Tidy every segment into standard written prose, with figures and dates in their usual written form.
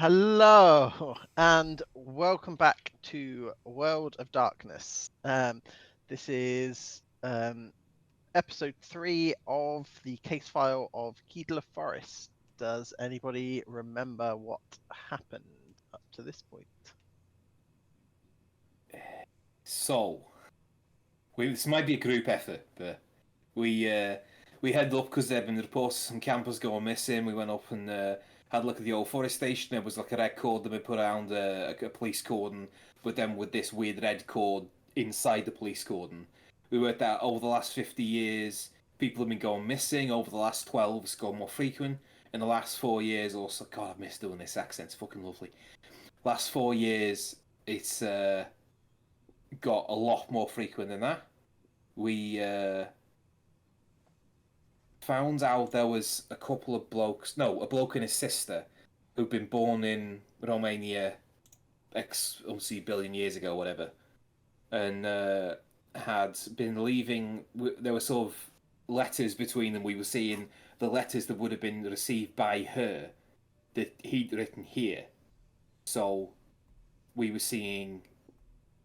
Hello and welcome back to World of Darkness. This is episode 3 of the case file of Kielder Forest. Does anybody remember what happened up to this point? So, this might be a group effort, but we headed up because there had been reports of some campers going missing. We went up and had a look at the old forest station. There was like a red cordon we put around a police cordon, but then with this weird red cord inside the police cordon. We worked out over the last 50 years, people have been going missing. Over the last 12, it's gone more frequent. In the last 4 years, also, God, I miss doing this accent. It's fucking lovely. Last 4 years, it's got a lot more frequent than that. We found out there was a couple of blokes, a bloke and his sister, who'd been born in Romania obviously a billion years ago, whatever, and had been leaving. There were sort of letters between them. We were seeing the letters that would have been received by her that he'd written here. So we were seeing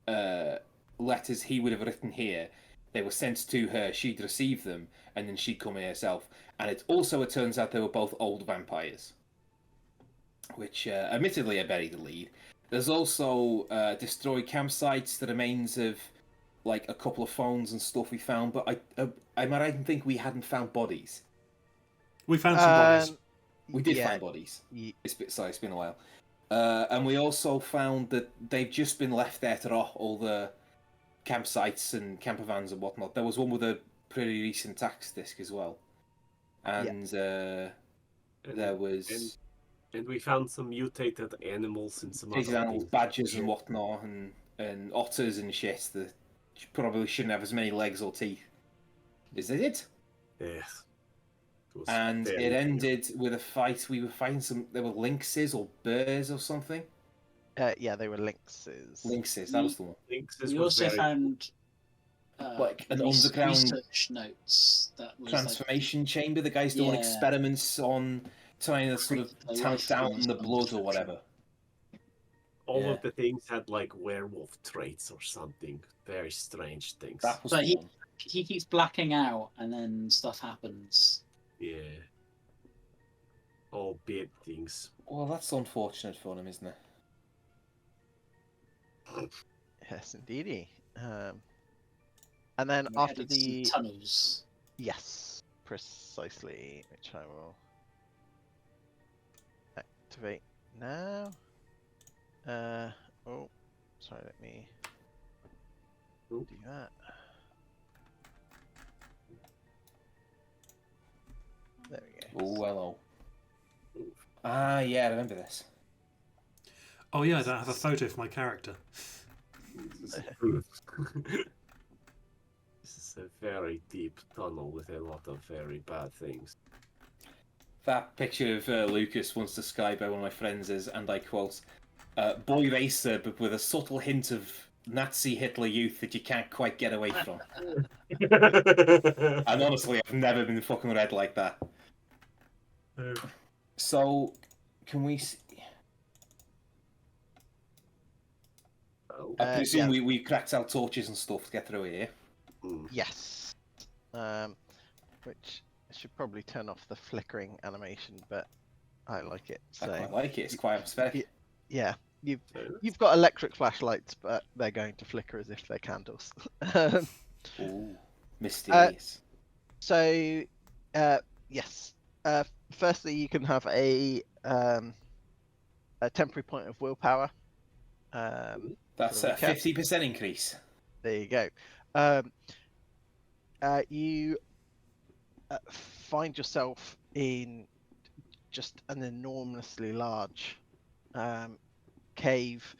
letters he would have written here. They were sent to her, she'd receive them, and then she'd come here herself. And it turns out they were both old vampires, which admittedly are buried the lead. There's also destroyed campsites, the remains of like a couple of phones and stuff we found, but I might think we hadn't found bodies. We found some bodies. We did find bodies. It's been a while. And we also found that they've just been left there to rot, all the campsites and camper vans and whatnot. There was one with a pretty recent tax disc as well. And there was... And we found some mutated animals and some other animals, things. badgers and whatnot, and otters and shit that probably shouldn't have as many legs or teeth. Is that it? Yes. And it ended with a fight. We were fighting there were lynxes or bears or something. Yeah, they were lynxes. Lynxes, that was the one. We also found like an underground research notes that was transformation chamber. The guy's doing experiments on trying to sort of tamp down the blood or whatever. All of the things had like werewolf traits or something. Very strange things. That was he keeps blacking out and then stuff happens. Yeah. All bad things. Well, that's unfortunate for him, isn't it? Yes, indeedy. And then after the tunnels. Yes, precisely, which I will activate now. Oh, sorry, let me do that. There we go. Oh, hello. Ah, yeah, I remember this. Oh yeah, I don't have a photo for my character. This is a very deep tunnel with a lot of very bad things. That picture of Lucas once described by one of my friends is, and I quote, boy racer, but with a subtle hint of Nazi Hitler youth that you can't quite get away from. And honestly, I've never been fucking read like that. So, can we see... I presume we cracked out torches and stuff to get through here. Yes. Which I should probably turn off the flickering animation, but I like it. So I quite like it. It's quite atmospheric. Yeah, you've got electric flashlights, but they're going to flicker as if they're candles. Ooh, mysterious. So, yes. Firstly, you can have a temporary point of willpower. That's a 50% increase. There you go. You find yourself in just an enormously large cave.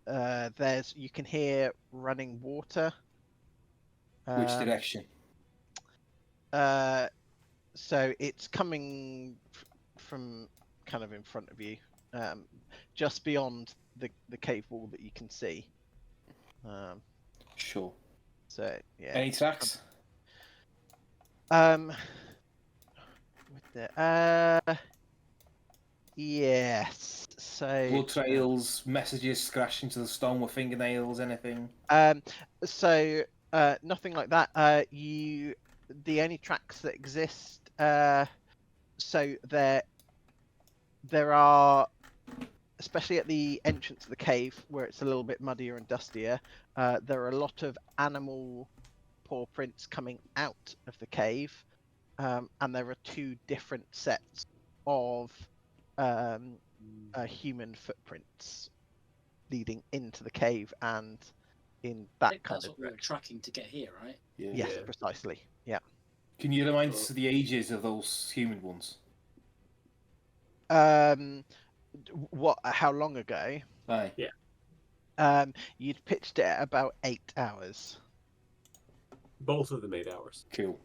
You can hear running water. Which direction? So it's coming from kind of in front of you, just beyond the cave wall that you can see. Sure. So yeah. Any tracks? Yes. So Blood trails, messages scratched into the stone with fingernails, anything? So nothing like that. The only tracks that exist. So there are, especially at the entrance of the cave where it's a little bit muddier and dustier. There are a lot of animal paw prints coming out of the cave, and there are two different sets of human footprints leading into the cave and in I that think kind that's of what we were direction. tracking to get here, right? Yeah. Yes, Yeah. precisely. Yeah. Can you remind us of the ages of those human ones? What? How long ago? Aye. You'd pitched it at about 8 hours. Both of them 8 hours. Cool.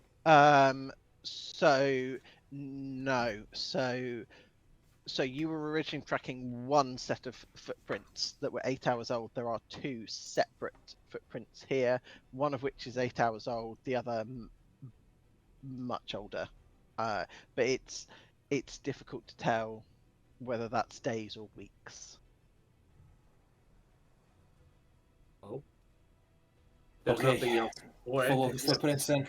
So no. So you were originally tracking one set of footprints that were 8 hours old. There are two separate footprints here, one of which is 8 hours old, the other much older. But it's difficult to tell whether that's days or weeks. Oh. There's Okay. nothing else. Follow the footprints then.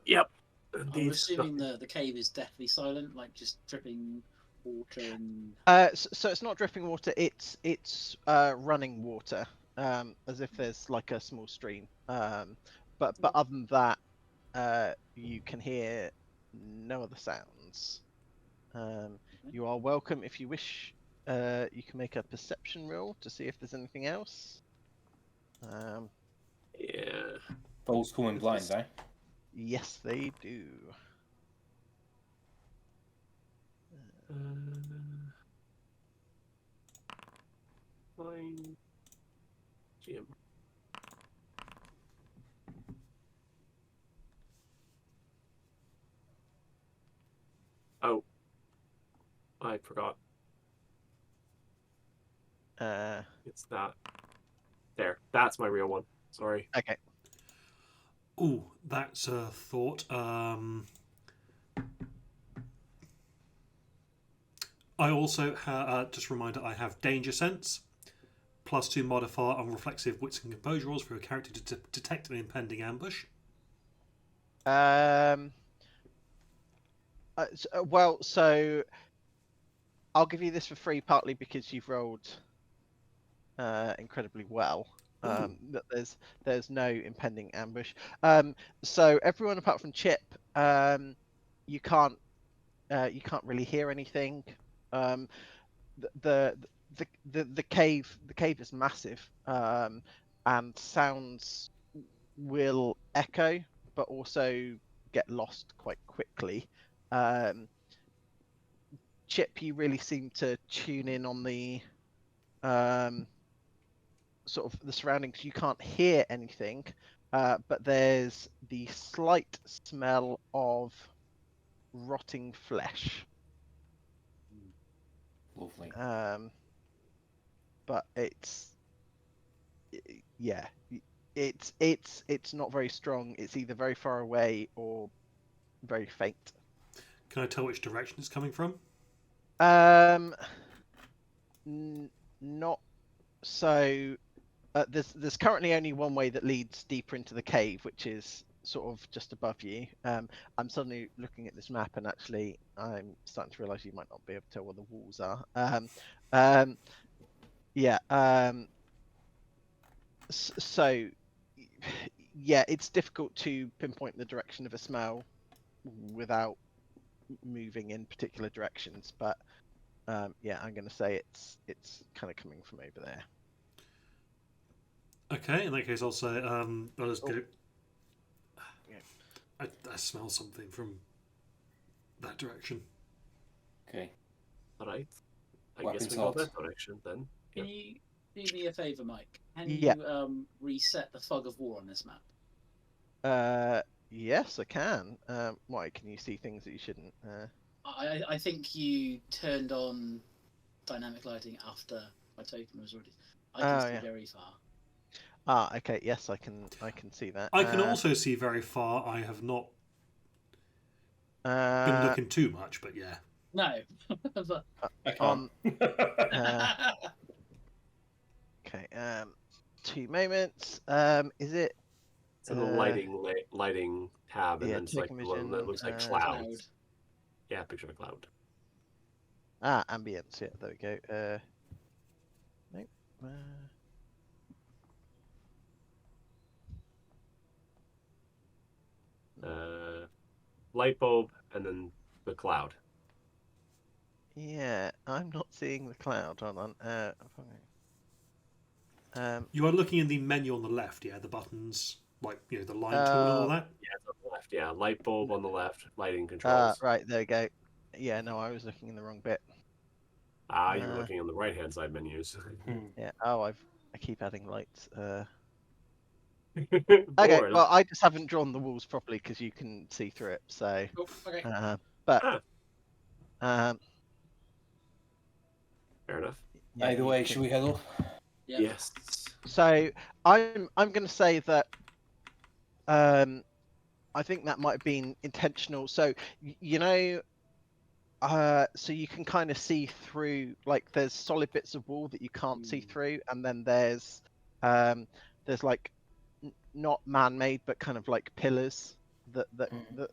Yep. I'm Indeed. assuming the cave is deathly silent, like just dripping water and. So it's not dripping water. It's running water, as if there's like a small stream. But other than that, you can hear no other sounds. You are welcome if you wish. You can make a perception roll to see if there's anything else. Yeah. Those coming blind, eh? Yes, they do. Fine. Jim. Oh. I forgot. It's that. There. That's my real one. Sorry. Okay. Ooh, that's a thought. I also just a reminder. I have danger sense, +2 modifier on reflexive wits and composure rolls for a character to detect an impending ambush. Well, so I'll give you this for free, partly because you've rolled incredibly well. That there's no impending ambush. So everyone apart from Chip, you can't really hear anything. The cave is massive, and sounds will echo, but also get lost quite quickly. Chip, you really seem to tune in on the sort of the surroundings. You can't hear anything, but there's the slight smell of rotting flesh. Lovely. But it's not very strong. It's either very far away or very faint. Can I tell which direction it's coming from? Not so. There's currently only one way that leads deeper into the cave, which is sort of just above you. I'm suddenly looking at this map, and actually, I'm starting to realise you might not be able to tell where the walls are. Yeah. So, yeah, it's difficult to pinpoint the direction of a smell without moving in particular directions, but yeah, I'm going to say it's kind of coming from over there. Okay, in that case, I'll say I'll just go. Yeah. I smell something from that direction. Okay. Alright. I Weapons guess we go hot. that direction then. Can you do me a favour, Mike? Can Yeah. you reset the fog of war on this map? Yes, I can. Why? Can you see things that you shouldn't? I think you turned on dynamic lighting after my token was already. I can see yeah. very far. Okay. Yes, I can see that. I can also see very far. I have not been looking too much, but yeah. No. But- I can't. On okay. 2 moments. Is it? It's in the lighting tab, and Yeah, then it's like token the one that vision, looks like cloud. clouds. Yeah, picture of a cloud. ambience. Yeah, there we go. Nope. Light bulb, and then the cloud. Yeah, I'm not seeing the cloud. Hold on. You are looking in the menu on the left, yeah, the buttons, like, the line tool and all that. Yeah, it's on the left. Yeah, light bulb on the left, lighting controls. Right, there we go. Yeah, no, I was looking in the wrong bit. You were looking on the right-hand side menus. Yeah. Oh, I keep adding lights. Okay, Okay, well, I just haven't drawn the walls properly because you can see through it. So, Oh, okay. but fair enough. yeah, Either you way, can- should we head up? Yeah. Yes. So I'm going to say that I think that might have been intentional. So so you can kind of see through, like there's solid bits of wall that you can't see through, and then there's like not man-made but kind of like pillars that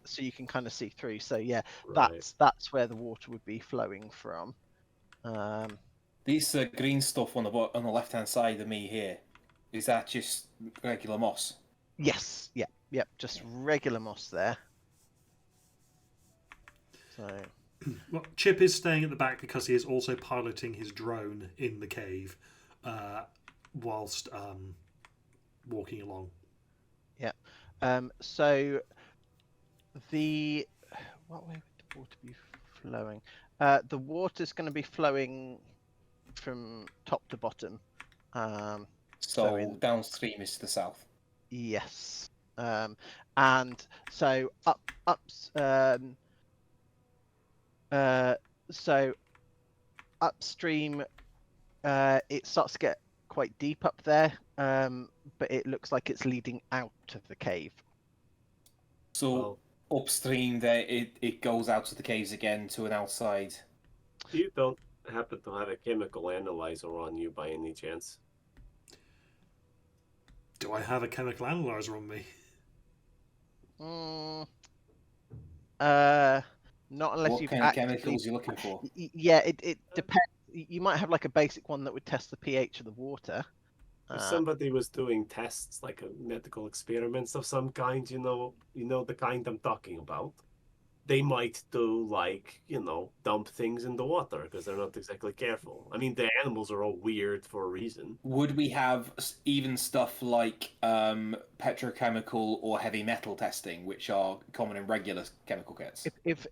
so you can kind of see through. So yeah, Right. that's where the water would be flowing from. This green stuff on the left-hand side of me here, is that just regular moss? Yes, yep, just regular moss there. So Well, Chip is staying at the back because he is also piloting his drone in the cave whilst walking along. so what way would the water be flowing? The water's going to be flowing from top to bottom. So downstream is to the south. Yes. And so so upstream, it starts to get quite deep up there, but it looks like it's leading out of the cave. So upstream there, it goes out to the caves again to an outside. You don't happen to have a chemical analyzer on you by any chance? Do I have a chemical analyzer on me? Not unless What you've kind of actively... chemicals are you looking for? Yeah, it depends. You might have like a basic one that would test the pH of the water. If somebody was doing tests, like medical experiments of some kind, you know the kind I'm talking about, they might do dump things in the water because they're not exactly careful. I mean, the animals are all weird for a reason. Would we have even stuff like petrochemical or heavy metal testing, which are common in regular chemical kits? If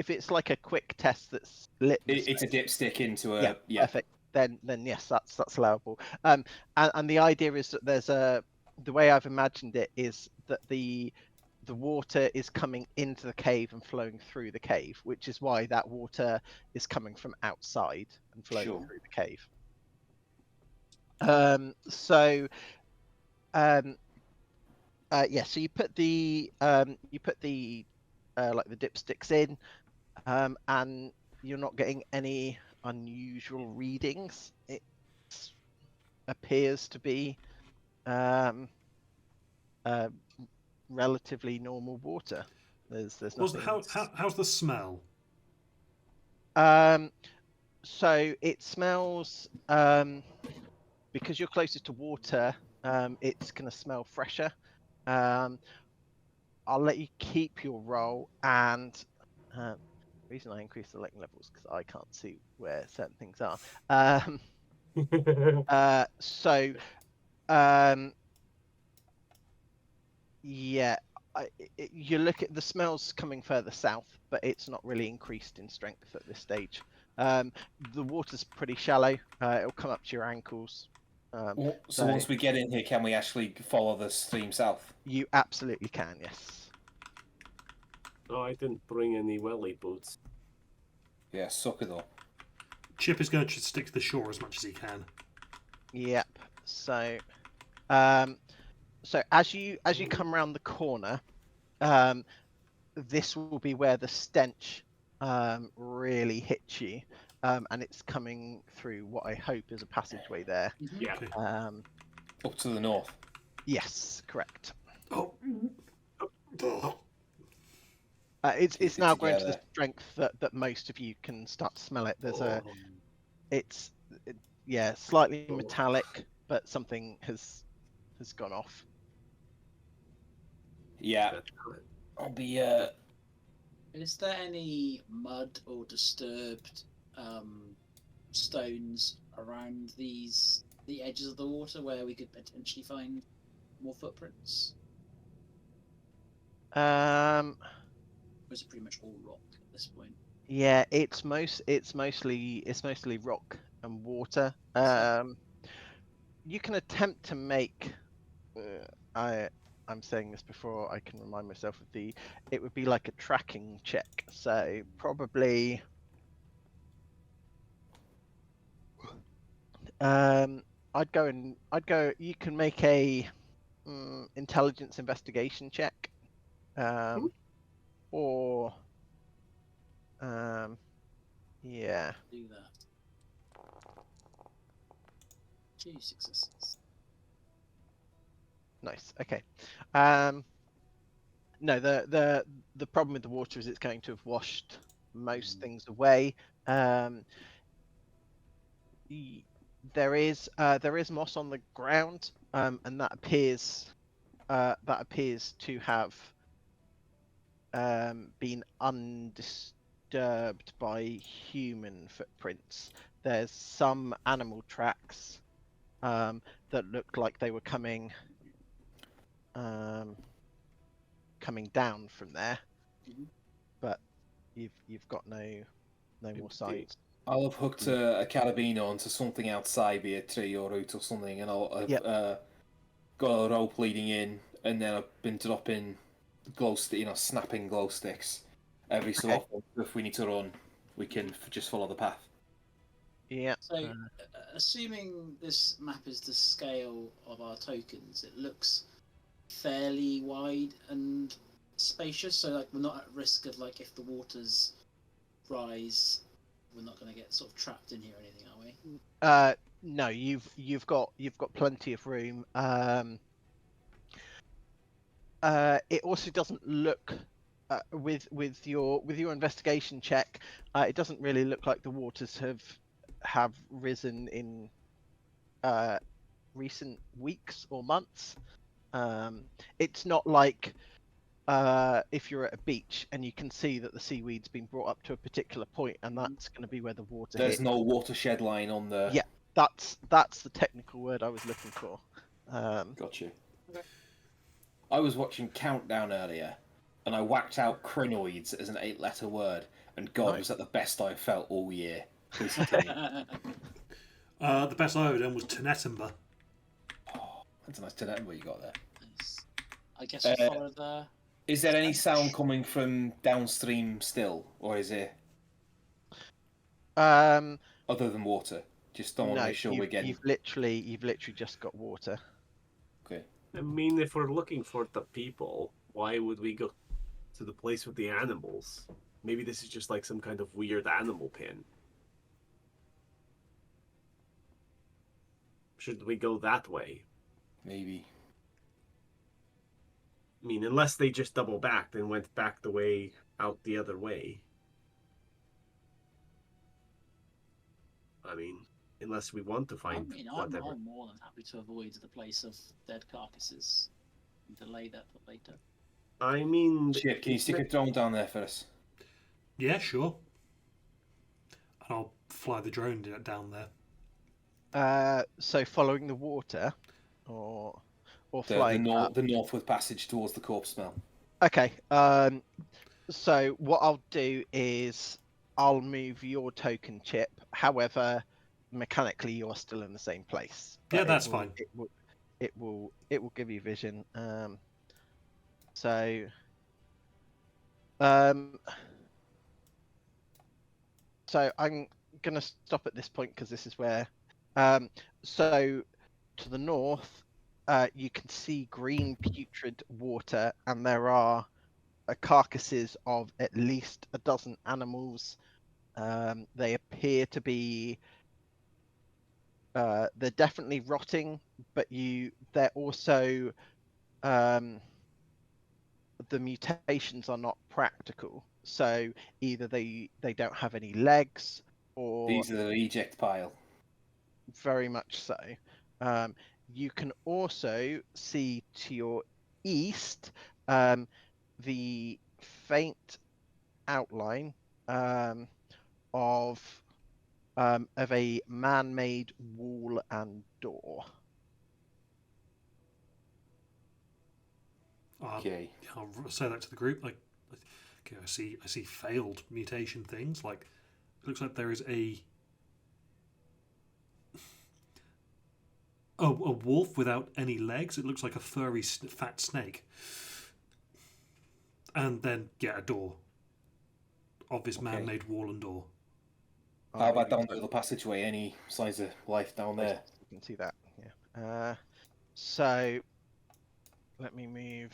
it's like a quick test that's lit, It's a dipstick into a perfect. Then yes, that's allowable. And the idea is that the way I've imagined it is that the water is coming into the cave and flowing through the cave, which is why that water is coming from outside and flowing through the cave. So you put the like the dipsticks in, and you're not getting any unusual readings. It appears to be relatively normal water. There's nothing. How's the smell? So it smells, because you're closer to water, it's going to smell fresher. I'll let you keep your roll, and the reason I increase the lighting levels because I can't see where certain things are. You look at the smells coming further south, but it's not really increased in strength at this stage. The water's pretty shallow. It'll come up to your ankles. So once we get in here, can we actually follow the stream south? You absolutely can, yes. No, I didn't bring any welly boots. Yeah, sucker though. Chip is going to stick to the shore as much as he can. Yep. So, as you come around the corner, this will be where the stench really hits you, and it's coming through what I hope is a passageway there. Mhm. Yeah. Okay. Up to the north. Yes, correct. Oh. Oh. It's Keep it now grown to the together. strength that most of you can start to smell it. There's slightly Oh. metallic, but something has gone off. Yeah, I'll be. Is there any mud or disturbed stones around the edges of the water where we could potentially find more footprints? Um, Or is it pretty much all rock at this point? yeah, it's mostly rock and water. You can attempt to make. I'm saying this before I can remind myself of the. It would be like a tracking check, so probably. I'd go. You can make a intelligence investigation check, or yeah. Do that. 2 successes. Nice. Okay. No, the problem with the water is it's going to have washed most things away. There is moss on the ground, and that appears to have been undisturbed by human footprints. There's some animal tracks that look like they were coming down from there, but you've got no more signs. I'll have hooked a carabiner onto something outside, be a tree or root or something, and I've Yep. got a rope leading in, and then I've been dropping snapping glow sticks every so Okay. often. If we need to run, we can just follow the path. Yeah. So, assuming this map is the scale of our tokens, it looks fairly wide and spacious. So, like, we're not at risk of, like, if the waters rise, we're not going to get sort of trapped in here or anything, are we? No, you've got plenty of room. It also doesn't look with your investigation check. It doesn't really look like the waters have risen in recent weeks or months. It's not like if you're at a beach and you can see that the seaweed's been brought up to a particular point, and that's going to be where the water There's hits. no watershed line on the. Yeah, that's the technical word I was looking for. Got you. Okay. I was watching Countdown earlier, and I whacked out crinoids as an 8-letter word, and God, Nice. was that the best I've felt all year. Please continue. The best I ever done was Tenetimber. Oh, that's a nice Tenetimber you got there. Nice. I guess we'll follow the. Is there any sound coming from downstream still, or is it Um, other than water? Just don't want to make sure we're getting. You've literally just got water. Okay. I mean, if we're looking for the people, why would we go to the place with the animals? Maybe this is just like some kind of weird animal pin. Should we go that way? Maybe. I mean, unless they just double backed and went back the way out the other way. I mean, unless we want to find whatever. I'm more than happy to avoid the place of dead carcasses and delay that for later. I mean, Chip, can you stick a drone down there for us? Yeah, sure. And I'll fly the drone down there. So following the water, or flying up. The northward passage towards the corpse smell. Okay. So what I'll do is I'll move your token chip. However, mechanically you're still in the same place. Yeah, But that's fine. It will give you vision. So I'm gonna stop at this point because this is where. So to the north, you can see green putrid water, and there are carcasses of at least a dozen animals. They appear to be they're definitely rotting, but they're also the mutations are not practical. So either they don't have any legs, or These are the eject pile. very much so. You can also see to your east the faint outline of a man-made wall and door. Okay. Yeah, I'll say that to the group. Like, okay, I see failed mutation things. Like, it looks like there is a wolf without any legs. It looks like a furry fat snake. And then a door of this Okay. man-made wall and door. How about down the little passageway? Any signs of life down there? You can see that. Yeah. So let me move.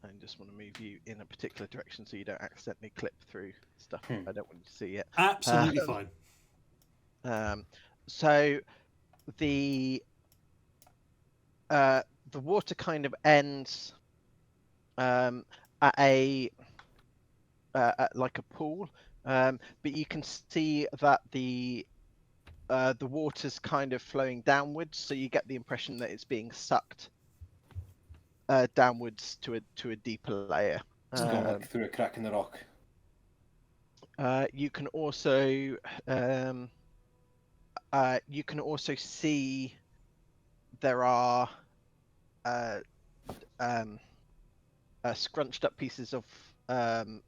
I just want to move you in a particular direction so you don't accidentally clip through stuff. I don't want you to see it. Absolutely fine. So the water kind of ends at like a pool, but you can see that the water's kind of flowing downwards, so you get the impression that it's being sucked downwards to a deeper layer. It's going like through a crack in the rock. You can also see there are scrunched up pieces of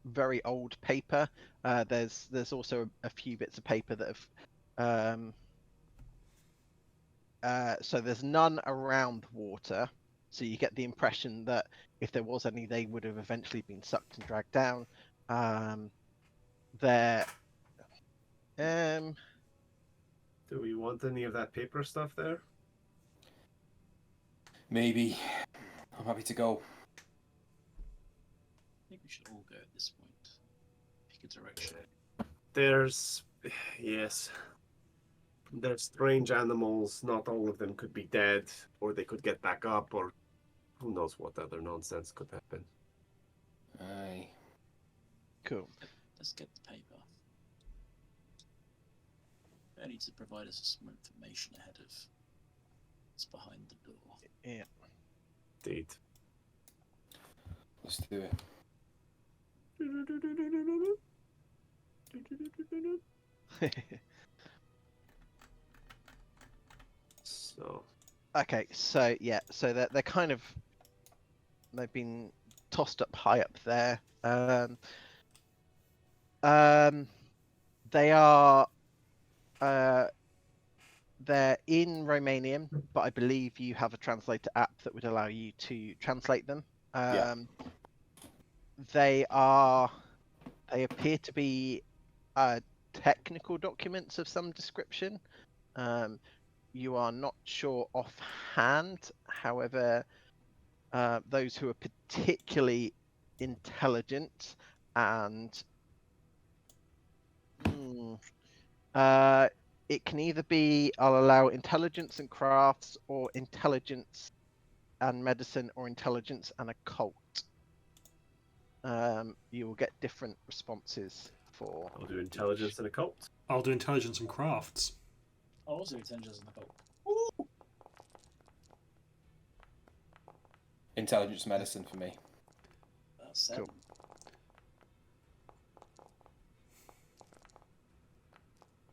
very old paper. There's also a few bits of paper that have so there's none around the water, so you get the impression that if there was any, they would have eventually been sucked and dragged down. There Do we want any of that paper stuff there? Maybe. I'm happy to go. I think we should all go at this point. Pick a direction. There's strange animals. Not all of them could be dead, or they could get back up, or who knows what other nonsense could happen. Aye. cool. Let's get the paper. They need to provide us with some information ahead of what's behind the door. Yeah. Indeed. Let's do it. So Okay, so yeah, so they're kind of they've been tossed up high up there. They are they're in Romanian, but I believe you have a translator app that would allow you to translate them. Yeah. They appear to be technical documents of some description. You are not sure offhand. However, those who are particularly intelligent and it can either be I'll allow intelligence and crafts, or intelligence and medicine, or intelligence and occult. You will get different responses for. I'll do intelligence and occult. I'll do intelligence and crafts. I'll also do intelligence and occult. Intelligence medicine for me. That's 7. Cool.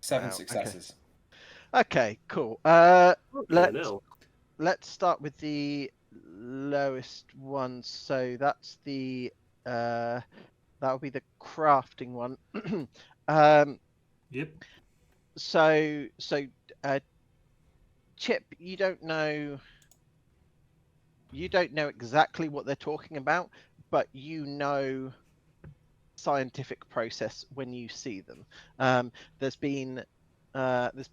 Seven Wow, okay. successes. Okay, cool. Let's start with the lowest one. So that's the that would be the crafting one. Yep. So Chip, you don't know exactly what they're talking about, but you know scientific process when you see them. There's been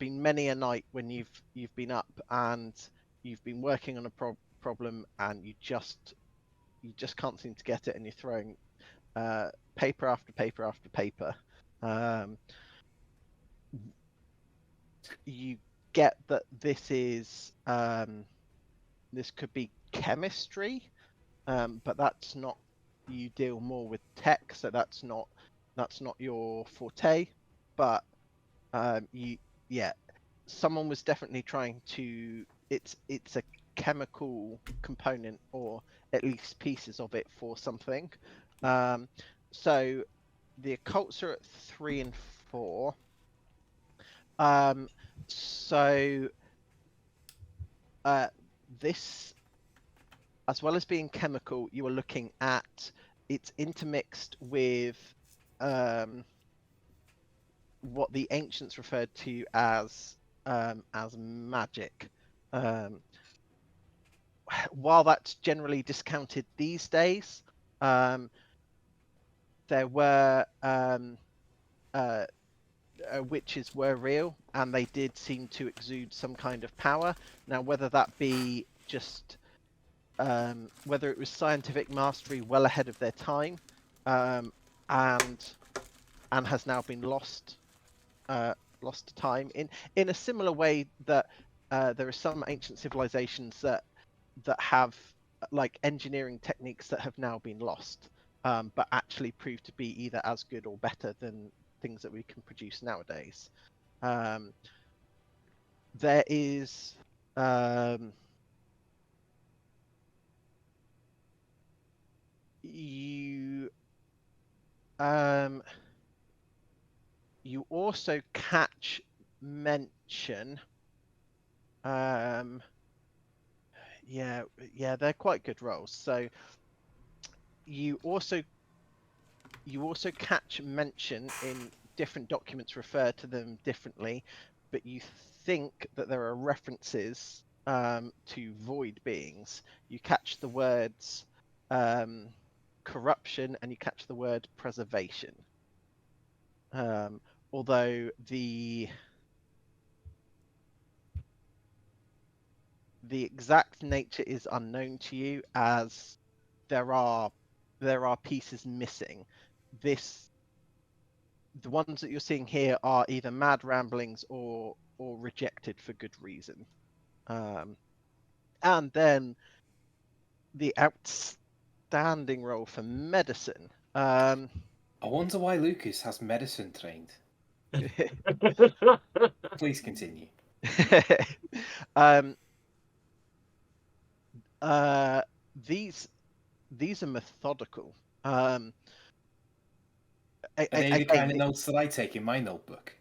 many a night when you've been up and you've been working on a problem and you just can't seem to get it, and you're throwing paper after paper after paper. You get that this is this could be chemistry, but that's not. You deal more with tech, so that's not your forte. But someone was definitely trying to. It's a chemical component, or at least pieces of it, for something. So the occults are at 3 and 4. So this, as well as being chemical, you are looking at it's intermixed with what the ancients referred to as magic. While that's generally discounted these days, there were witches were real, and they did seem to exude some kind of power. Now, whether that be just whether it was scientific mastery well ahead of their time, and has now been lost to time, in a similar way that there are some ancient civilizations that have like engineering techniques that have now been lost, but actually prove to be either as good or better than things that we can produce nowadays. There is you also catch mention. They're quite good rolls. So you also catch mention in different documents, refer to them differently, but you think that there are references to void beings. You catch the words corruption, and you catch the word preservation. Although the exact nature is unknown to you, as there are pieces missing. The ones that you're seeing here are either mad ramblings or rejected for good reason. And then the outstanding roll for medicine. I wonder why Lucas has medicine trained. Please continue. These are methodical. Are they the kind of notes that I take in my notebook?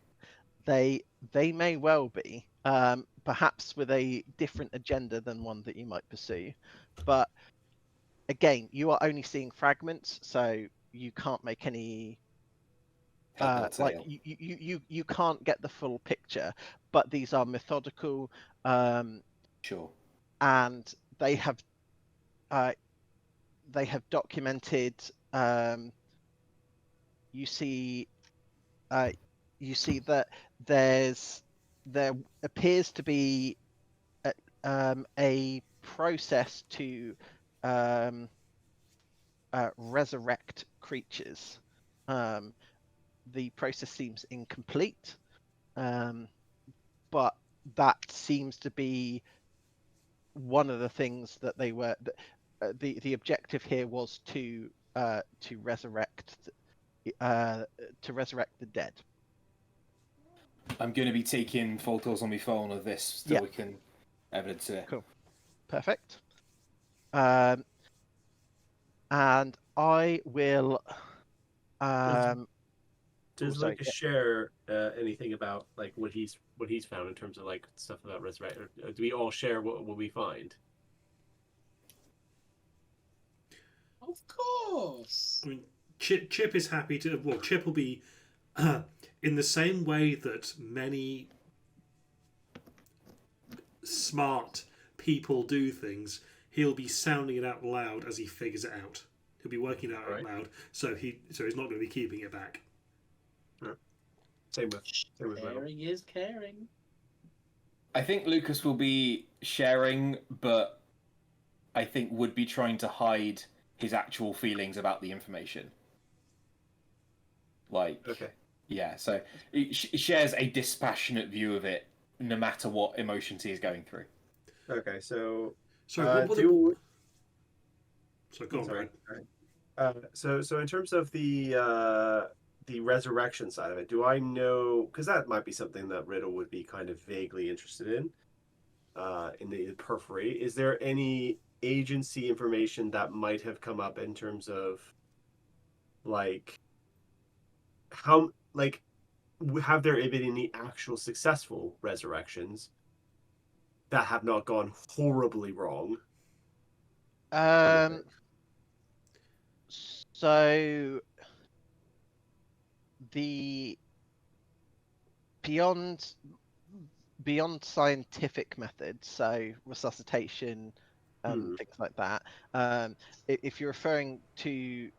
They may well be, perhaps with a different agenda than one that you might pursue. But again, you are only seeing fragments, so you can't make any like you can't get the full picture. But these are methodical. Sure. And they have documented. You see that there appears to be a process to resurrect creatures. The process seems incomplete, but that seems to be one of the things that they were. The objective here was to resurrect the dead. I'm going to be taking photos on my phone of this so we can evidence it. Cool. Perfect. And I will. Does Lucas share anything about like what he's found in terms of like stuff about resurrection? Do we all share what we find? Of course. I mean, Chip is happy to. Well, Chip will be in the same way that many smart people do things. He'll be sounding it out loud as he figures it out. He'll be working it out loud, so he's not going to be keeping it back. Same with sharing is caring. I think Lucas will be sharing, but I think would be trying to hide his actual feelings about the information. Like, Okay. yeah, so he shares a dispassionate view of it, no matter what emotions he is going through. Okay. So. So what were do So go on, sorry. Brad. So in terms of the resurrection side of it, do I know? Because that might be something that Riddle would be kind of vaguely interested in the periphery. Is there any agency information that might have come up in terms of like how have there been any actual successful resurrections that have not gone horribly wrong? So the beyond scientific methods, so resuscitation, things like that. If you're referring to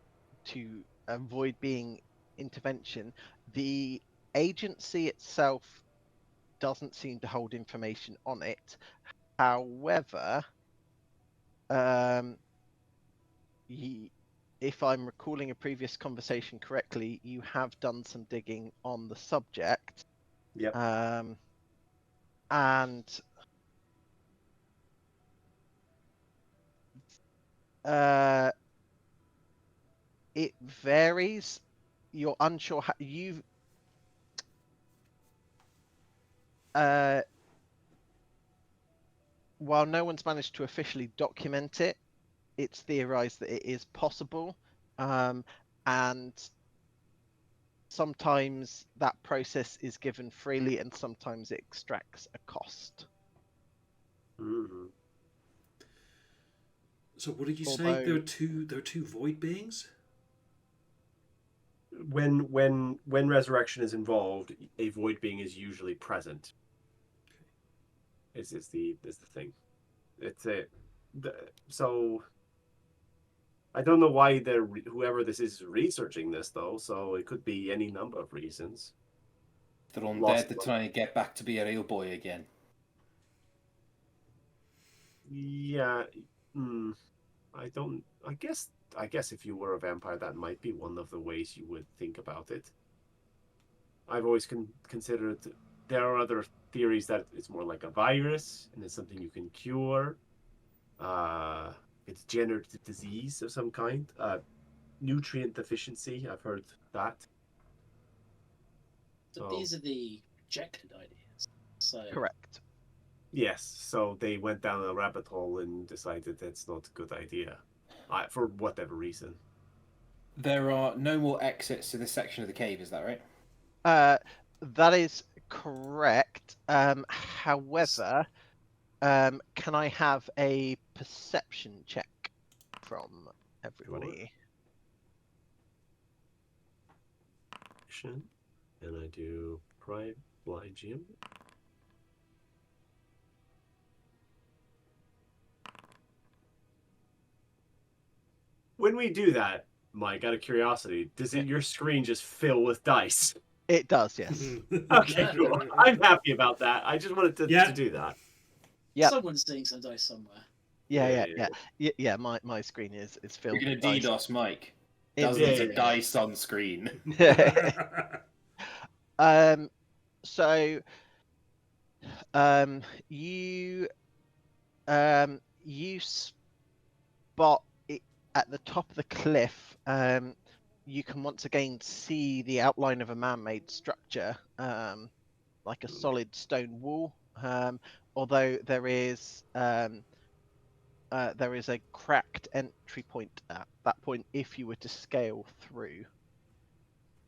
avoid being intervention, the agency itself doesn't seem to hold information on it. However, if I'm recalling a previous conversation correctly, you have done some digging on the subject. Yep. And it varies. You're unsure how while no one's managed to officially document it, it's theorized that it is possible, and sometimes that process is given freely and sometimes it extracts a cost. Mm-hmm. So what did you say? There are two void beings? When resurrection is involved, a void being is usually present. Is the thing. So I don't know why whoever this is researching this though. So it could be any number of reasons. They're undead to try and get back to be a real boy again. Yeah. I don't. I guess if you were a vampire, that might be one of the ways you would think about it. I've always considered there are other theories that it's more like a virus and it's something you can cure. It's degenerative disease of some kind. Nutrient deficiency, I've heard that. So these are the rejected ideas. So Correct. Yes, so they went down a rabbit hole and decided that's not a good idea, for whatever reason. There are no more exits to this section of the cave, is that right? That is correct. However, can I have a perception check from everybody? Sure. And I do Pride Blind Gym. When we do that, Mike, out of curiosity, does your screen just fill with dice? It does, yes. Okay, cool. I'm happy about that. I just wanted to do that. Yeah. Someone's seeing some dice somewhere. Yeah. My screen is filled. You're gonna with DDoS Mike. dice. Dozens of dice on screen. So, you spot it at the top of the cliff. You can once again see the outline of a man-made structure, like a solid stone wall. Although there is a cracked entry point at that point if you were to scale through.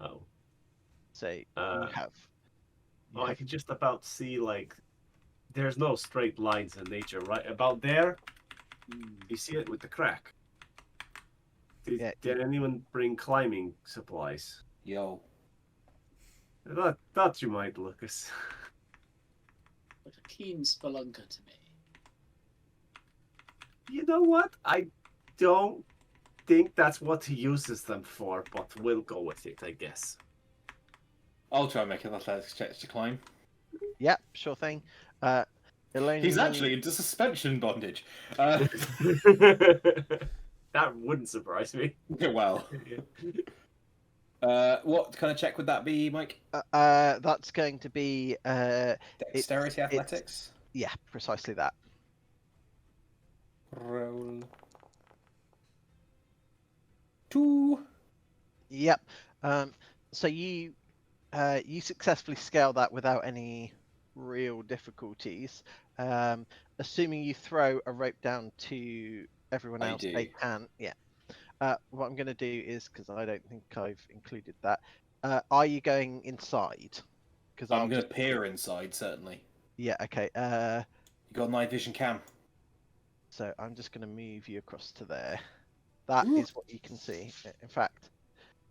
Oh. So you have. I can just about see, like, there's no straight lines in nature, right? About there, you see it with the crack. Did anyone bring climbing supplies? Yo. I thought you might, Lucas. Like a keen spelunker to me. You know what? I don't think that's what he uses them for, but we'll go with it, I guess. I'll try and make an athletics check to climb. Yep, sure thing. He's actually into suspension bondage. That wouldn't surprise me. Well, what kind of check would that be, Mike? That's going to be Dexterity, it's- athletics. yeah, precisely that. Roll 2. Yep. So you successfully scale that without any real difficulties. Assuming you throw a rope down to everyone I else, do. they can. Yeah. What I'm going to do is, because I don't think I've included that. Are you going inside? Because I'm going to peer inside, certainly. Yeah. Okay. You got night vision cam. So I'm just going to move you across to there. That is what you can see. In fact,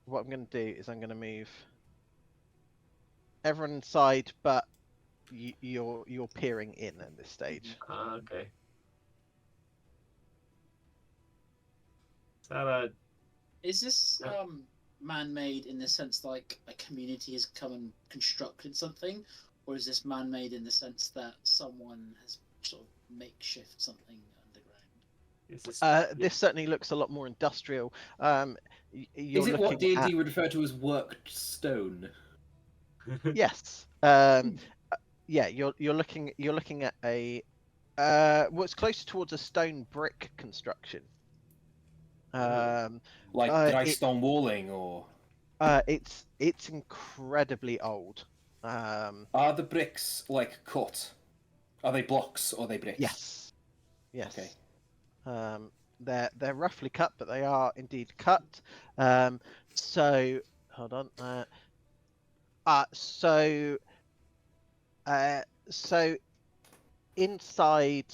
what I'm going to do is I'm going to move everyone inside, but you're peering in at this stage. Okay. Is that Is this Yeah. Man-made in the sense like a community has come and constructed something, or is this man-made in the sense that someone has sort of makeshift something underground? is this? This certainly looks a lot more industrial. You're Is it what looking D&D at would refer to as worked stone? yes. Yeah, you're looking at a what's closer towards a stone brick construction. Like dry it- stone walling, or it's incredibly old. are the bricks like cut? Are they blocks or are they bricks? Yes. Yes. Okay. They're roughly cut, but they are indeed cut. So hold on. So inside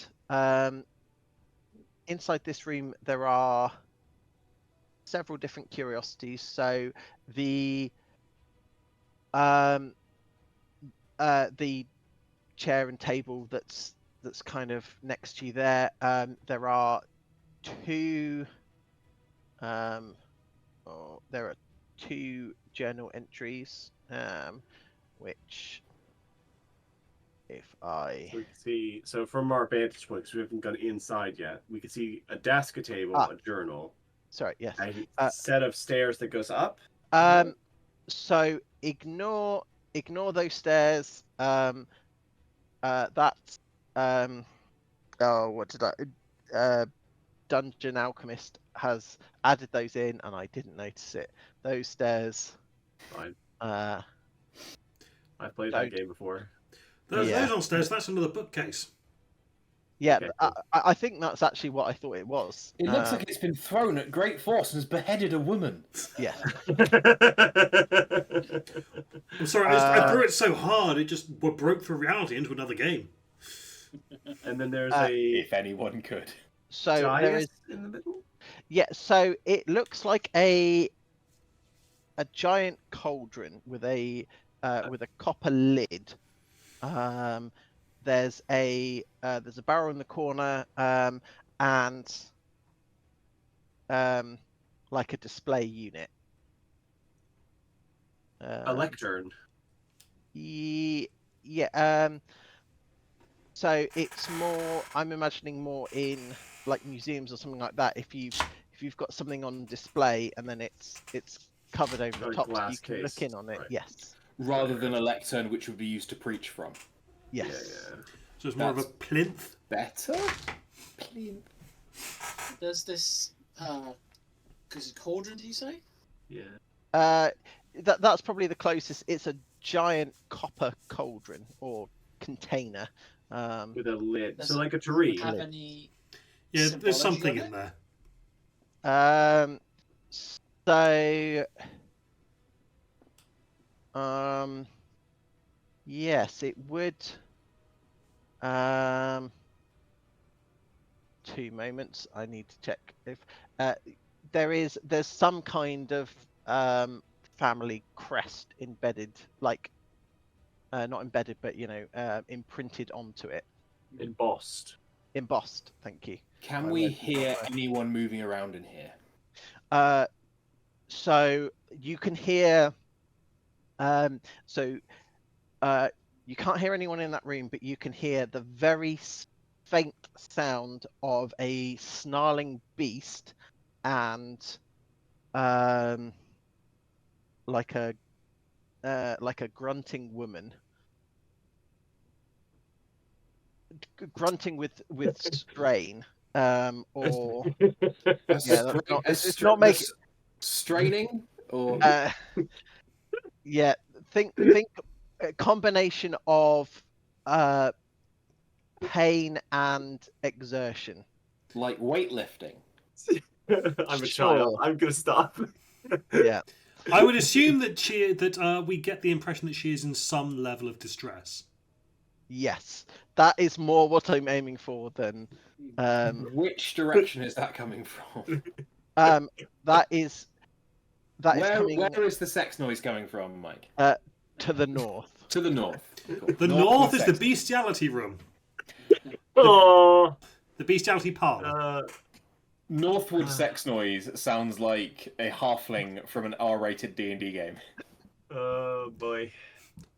inside this room there are several different curiosities. So the chair and table that's kind of next to you there. There are two there are two journal entries, which if I So we can see. So from our vantage point, because we haven't gone inside yet, we can see a desk, a table, a journal, sorry, yes, a set of stairs that goes up. so ignore those stairs. That's oh, what did I Dungeon Alchemist has added those in, and I didn't notice it. Those stairs. Fine. I've played that game before. Those on stairs, that's another bookcase. Yeah, Okay, cool. I think that's actually what I thought it was. It looks like it's been thrown at great force and has beheaded a woman. Yeah. I'm sorry, I threw it so hard it just broke through reality into another game. And then there's If anyone could. So there is in the middle. Yeah, so it looks like a giant cauldron with a copper lid. There's a barrel in the corner, and like a display unit. A lectern. Yeah. So it's more. I'm imagining more in like museums or something like that. If you've got something on display and then it's covered over the Like top, so glass you can case, look in on it. right. Yes. Rather than a lectern which would be used to preach from. Yes. Yeah. So it's more of a plinth. Better? Plinth. There's this because cauldron, do you say? Yeah. That's probably the closest. It's a giant copper cauldron or container. With a lid. Does So like a tree. Have any? Yeah, there's symbology something on in it? there. So yes, it would. 2 moments. I need to check if there's some kind of family crest embedded, like not embedded, but imprinted onto it. Embossed. Embossed. Thank you. Can I we read hear that. anyone moving around in here? So you can hear. You can't hear anyone in that room, but you can hear the very faint sound of a snarling beast and like a grunting woman, grunting with strain, or yeah, that's not. It's not making. Straining or Yeah, think a combination of pain and exertion. like weightlifting. I'm a Sure. child. I'm gonna stop. Yeah. I would assume that we get the impression that she is in some level of distress. Yes, that is more what I'm aiming for than Which direction is that coming from? that is coming Where is the sex noise coming from, Mike? to the north. To the north. Cool. The north is the sex- bestiality room, Oh, the bestiality parlor. Northwood sex noise sounds like a halfling from an R-rated D&D game. oh boy.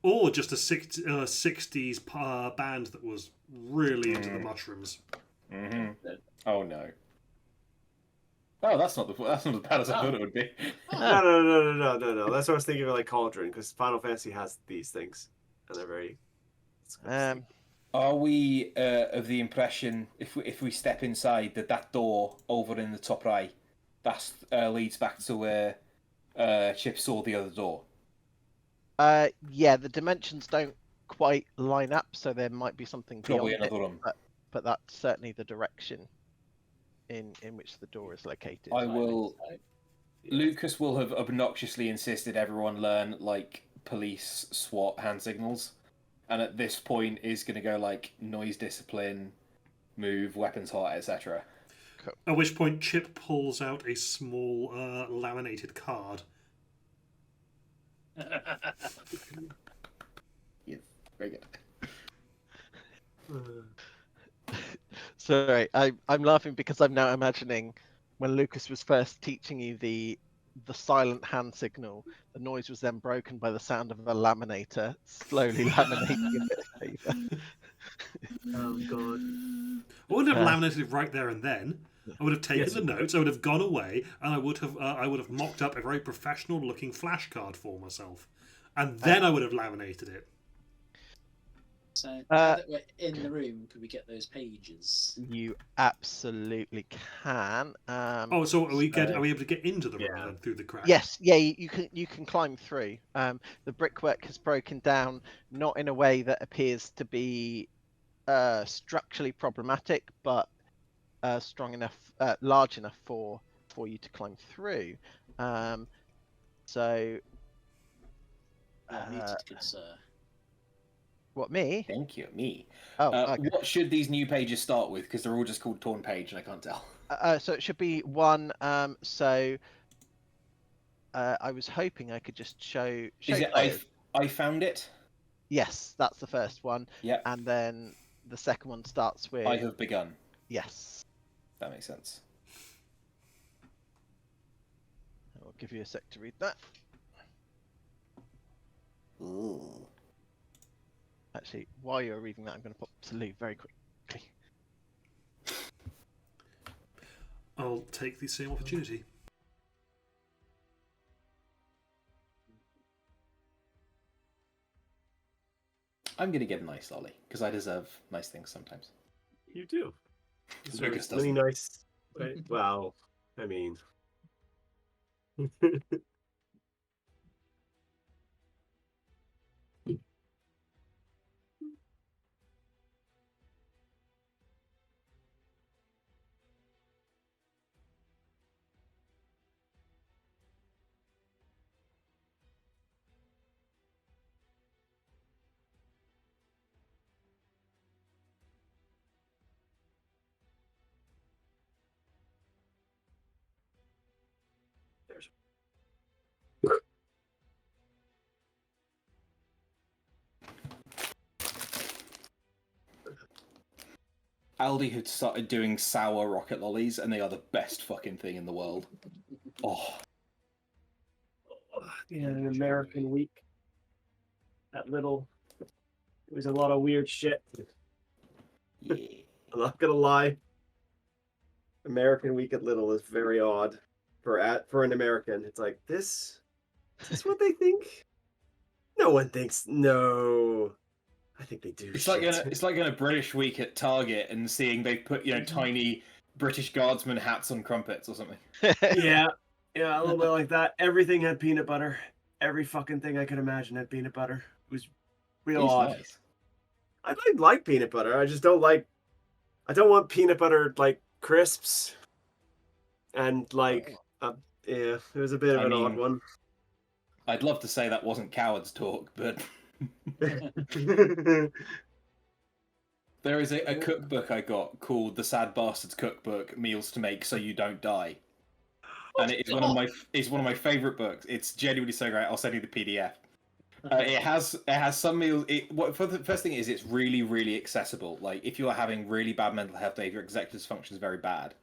Or just a 60s band that was really into the mushrooms. Mm-hmm. Oh no. Oh, that's not as bad as I thought it would be. No. That's what I was thinking of, like Cauldron, because Final Fantasy has these things, and they're very. Are we of the impression, if we step inside, that door over in the top right, that leads back to where Chip saw the other door? Yeah, the dimensions don't quite line up, so there might be something Probably beyond another it, room. but that's certainly the direction in which the door is located. I will. Lucas will have obnoxiously insisted everyone learn like police SWAT hand signals, and at this point is going to go like noise discipline, move, weapons hot, etc. Cool. At which point Chip pulls out a small laminated card. Yeah, very good. Sorry, I'm laughing because I'm now imagining when Lucas was first teaching you the silent hand signal, the noise was then broken by the sound of a laminator slowly laminating a bit of paper. Oh god. I wouldn't have laminated it right there and then. I would have taken Yes, the you would. notes. I would have gone away, and I would have mocked up a very professional-looking flashcard for myself, and then I would have laminated it. So now that we're in the room, could we get those pages? You absolutely can. So are we able to get into the room Yeah. then through the crack? Yes, yeah, you can climb through. The brickwork has broken down, not in a way that appears to be structurally problematic, but strong enough, large enough for you to climb through. So, Muted, good sir. what, me? Thank you, me. Oh, okay. What should these new pages start with? Because they're all just called torn page, and I can't tell. So it should be one. So I was hoping I could just show. Is it players. I found it? Yes, that's the first one. Yeah. And then the second one starts with. I have begun. Yes. That makes sense. I'll give you a sec to read that. Ooh. Actually, while you're reading that, I'm going to pop to Lou very quickly. I'll take the same opportunity. I'm going to get a nice lolly, because I deserve nice things sometimes. You do. Lucas Really doesn't. nice. Well, I mean. There's. Aldi had started doing sour rocket lollies, and they are the best fucking thing in the world. Oh. Yeah, an American week. That little. It was a lot of weird shit. Yeah. I'm not gonna lie. American Week at Little is very odd for an American. It's like this. Is this what they think? No one thinks. No, I think they do. It's shit. like going to British Week at Target and seeing they've put tiny British Guardsman hats on crumpets or something. Yeah, a little bit like that. Everything had peanut butter. Every fucking thing I could imagine had peanut butter. It was real odd. Nice. I like peanut butter. I just don't like. I don't want peanut butter like crisps. And like, yeah, it was a bit of an odd one. I'd love to say that wasn't cowards talk, but there is a cookbook I got called The Sad Bastards Cookbook: Meals to Make So You Don't Die, and it is one of my favorite books. It's genuinely so great. I'll send you the PDF. It has some meals. For the first thing is it's really accessible. Like if you are having really bad mental health day, if your executive dysfunction is very bad,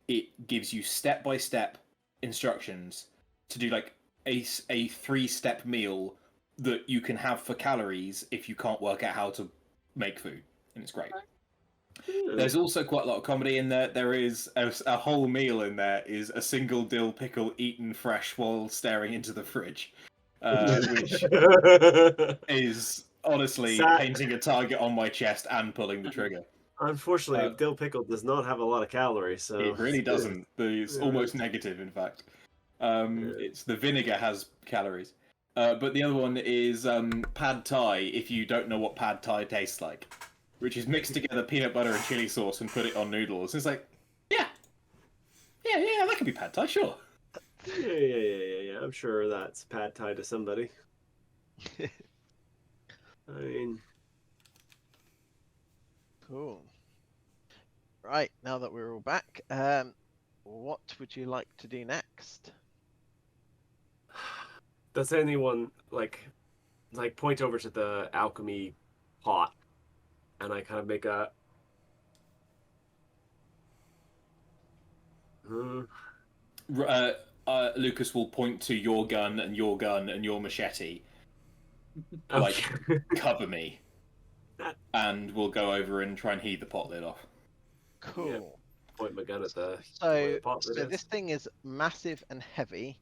it gives you step-by-step instructions to do like a 3-step meal that you can have for calories if you can't work out how to make food, and it's great. There's also quite a lot of comedy in there. There is a whole meal in there is a single dill pickle eaten fresh while staring into the fridge, which is honestly painting a target on my chest and pulling the trigger. Unfortunately, dill pickle does not have a lot of calories, so it really doesn't. It's almost negative, in fact. It's the vinegar has calories. But the other one is pad thai, if you don't know what pad thai tastes like, which is mixed together peanut butter and chili sauce and put it on noodles. It's like, yeah, that could be pad thai, sure. Yeah. I'm sure that's pad thai to somebody. I mean, cool. Right, now that we're all back, what would you like to do next? does anyone like point over to the alchemy pot, and I kind of make a. Lucas will point to your gun and your machete. Like, cover me. And we'll go over and try and heat the pot lid off. Cool. Yeah. Point my gun at the pot so this thing is massive and heavy.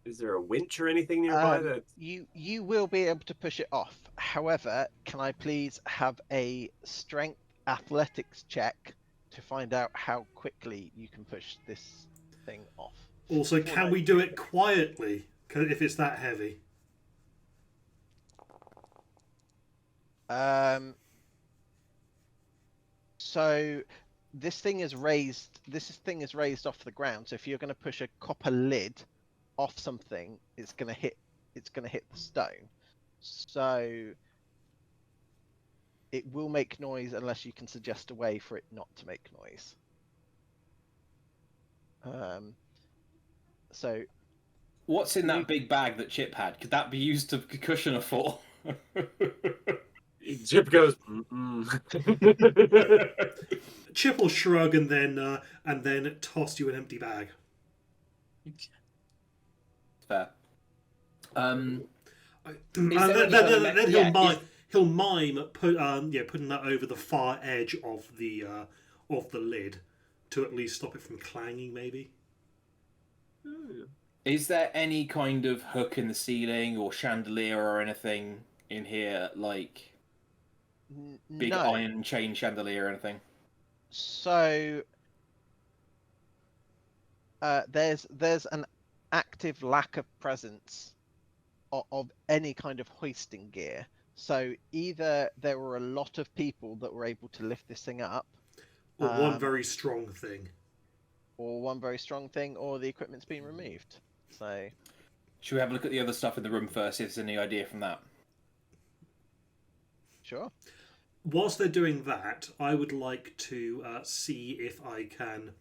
Is there a winch or anything nearby that you will be able to push it off. However, can I please have a strength athletics check to find out how quickly you can push this thing off? Also, can we do it quietly if it's that heavy? So this thing is raised. This thing is raised off the ground. So if you're going to push a copper lid off something, it's going to hit the stone. So it will make noise unless you can suggest a way for it not to make noise. So what's in that big bag that Chip had? Could that be used to cushion a fall? Chip goes. Chip will shrug and then toss you an empty bag. Fair. Then he'll mime putting that over the far edge of the lid to at least stop it from clanging, maybe. Is there any kind of hook in the ceiling or chandelier or anything in here, like big iron chain chandelier or anything? So there's an active lack of presence of any kind of hoisting gear. So either there were a lot of people that were able to lift this thing up, or one very strong thing, or the equipment's been removed. So should we have a look at the other stuff in the room first, see if there's any idea from that? Sure. Whilst they're doing that, I would like to see if I can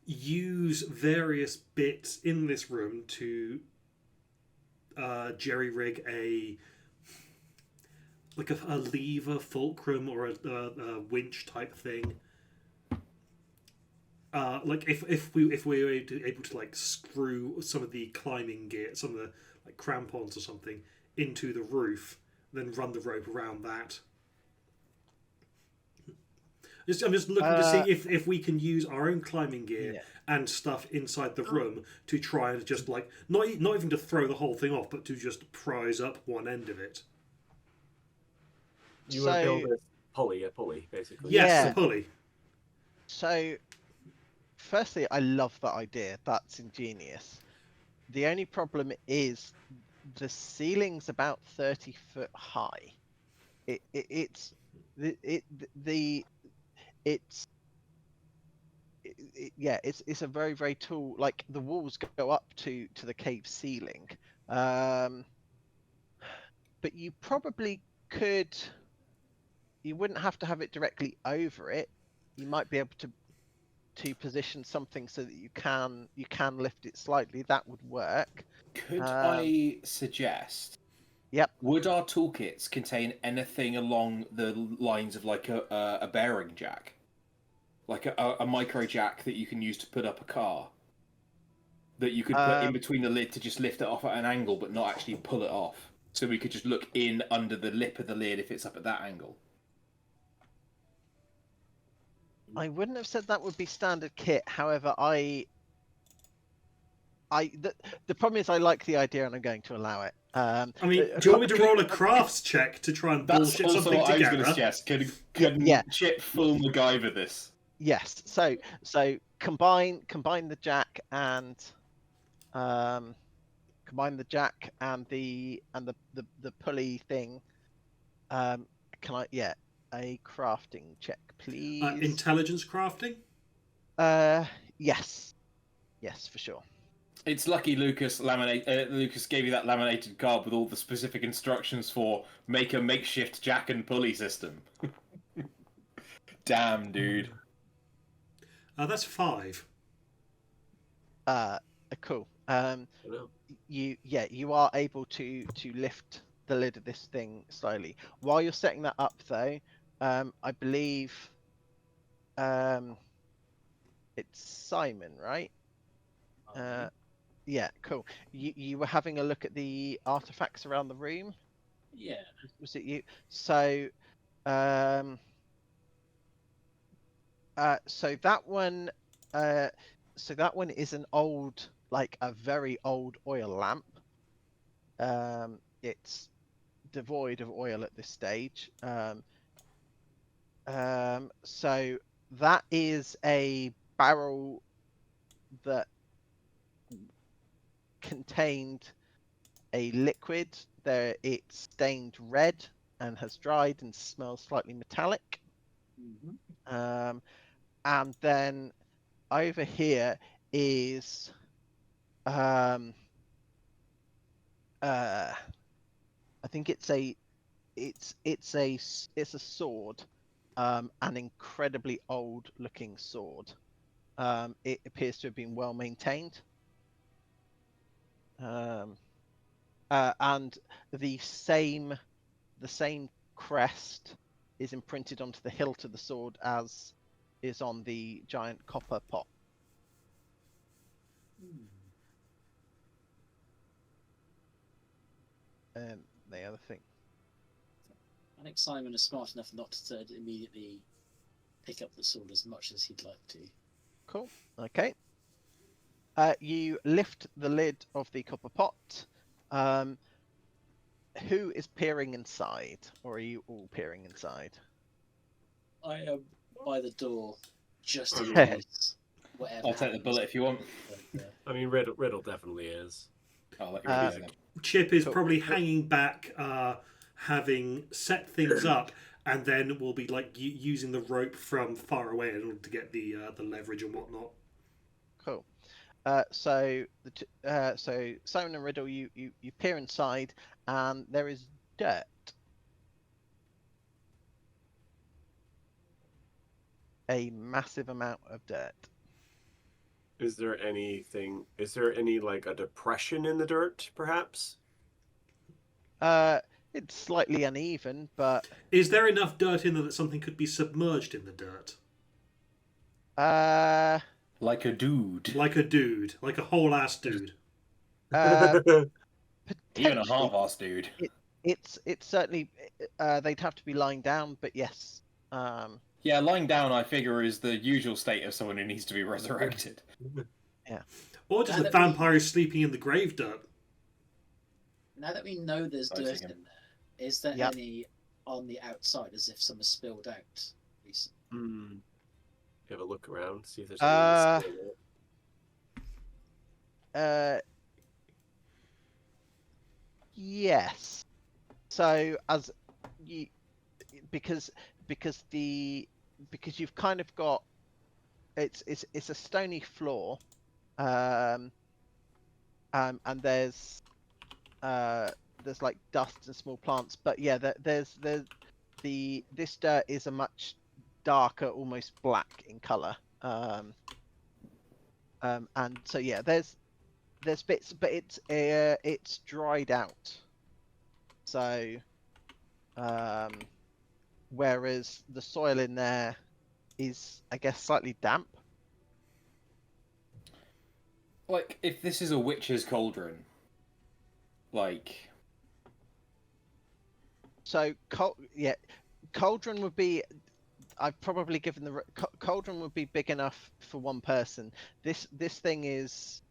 use various bits in this room to jerry-rig a lever, fulcrum, or a winch type thing. Like if we were able to like screw some of the climbing gear, some of the like crampons or something into the roof, then run the rope around that. I'm just looking to see if we can use our own climbing gear Yeah. and stuff inside the room to try and just like not even to throw the whole thing off, but to just prise up one end of it. You would build a pulley, basically. Yes, Yeah. a pulley. So, firstly, I love that idea. That's ingenious. The only problem is the ceiling's about 30 foot high. It's a very, very tall. Like the walls go up to the cave ceiling, but you probably could. You wouldn't have to have it directly over it. You might be able to position something so that you can lift it slightly. That would work. Could I suggest? Yep. Would our toolkits contain anything along the lines of like a bearing jack, like a micro jack that you can use to put up a car, that you could put in between the lid to just lift it off at an angle, but not actually pull it off, so we could just look in under the lip of the lid if it's up at that angle. I wouldn't have said that would be standard kit. However, the problem is I like the idea and I'm going to allow it. I mean, do you want me to roll a crafts check to try and That's bullshit also something what I was together? going to suggest. Can Chip full MacGyver this? Yes. So combine the jack and the pulley thing. Can I? Yeah. A crafting check, please. Intelligence crafting? Yes, for sure. It's lucky Lucas gave you that laminated card with all the specific instructions for make a makeshift jack and pulley system. Damn, dude. That's 5. Cool. You are able to lift the lid of this thing slowly. While you're setting that up, though, I believe it's Simon, right? Yeah, cool. You were having a look at the artifacts around the room. Yeah. Was it you? So, so that one, is an old, like a very old oil lamp. It's devoid of oil at this stage. So that is a barrel that contained a liquid. There, it's stained red and has dried and smells slightly metallic. Mm-hmm. And then over here is I think it's a sword, an incredibly old looking sword. It appears to have been well maintained. And the same crest is imprinted onto the hilt of the sword as is on the giant copper pot. And the other thing. I think Simon is smart enough not to immediately pick up the sword as much as he'd like to. Cool. Okay. You lift the lid of the copper pot. Who is peering inside, or are you all peering inside? I am by the door, just in case. Whatever. I'll take the bullet if you want. I mean, Riddle definitely is. I'll let you read it. Chip is probably hanging back, having set things up, and then will be like using the rope from far away in order to get the leverage and whatnot. Cool. So Simon and Riddle, you peer inside, and there is dirt. A massive amount of dirt. Is there any like a depression in the dirt, perhaps? It's slightly uneven, but is there enough dirt in there that something could be submerged in the dirt? Like a dude. Like a whole ass dude. Even a half-ass dude. It's certainly they'd have to be lying down, but yes. Yeah, lying down, I figure, is the usual state of someone who needs to be resurrected. Or just Now a that vampire who's sleeping in the grave dirt. Now that we know there's I was dirt thinking- in there, is there Yep. any on the outside as if some has spilled out recently? Have a look around, see if there's Uh, anything still Yes. So as you, because because you've kind of got it's a stony floor, and there's like dust and small plants, but yeah, there's this dirt is a much darker, almost black in color, and so yeah, there's bits, but it's dried out. So, whereas the soil in there is, I guess, slightly damp. Like, if this is a witch's cauldron, like, So, cauldron would be. I've probably given cauldron would be big enough for one person. This thing is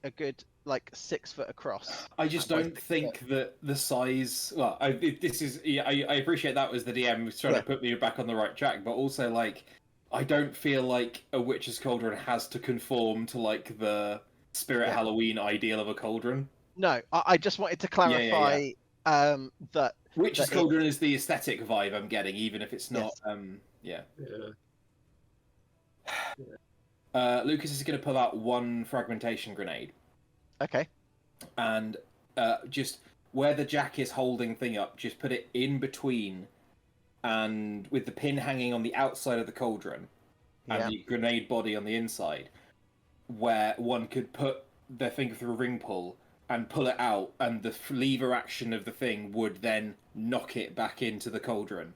a good like 6 foot across. I just by don't 6 think foot. that the size. Well, this is. Yeah, I appreciate that was the DM was trying Yeah. to put me back on the right track, but also like, I don't feel like a witch's cauldron has to conform to like the Spirit Yeah. Halloween ideal of a cauldron. No, I just wanted to clarify that Witch's But it- cauldron is the aesthetic vibe I'm getting, even if it's not. Yes. Yeah. Yeah. Lucas is going to pull out one fragmentation grenade, okay. and just where the jack is holding thing up, just put it in between, and with the pin hanging on the outside of the cauldron, and Yeah. the grenade body on the inside, where one could put their finger through a ring pull and pull it out, and the lever action of the thing would then knock it back into the cauldron.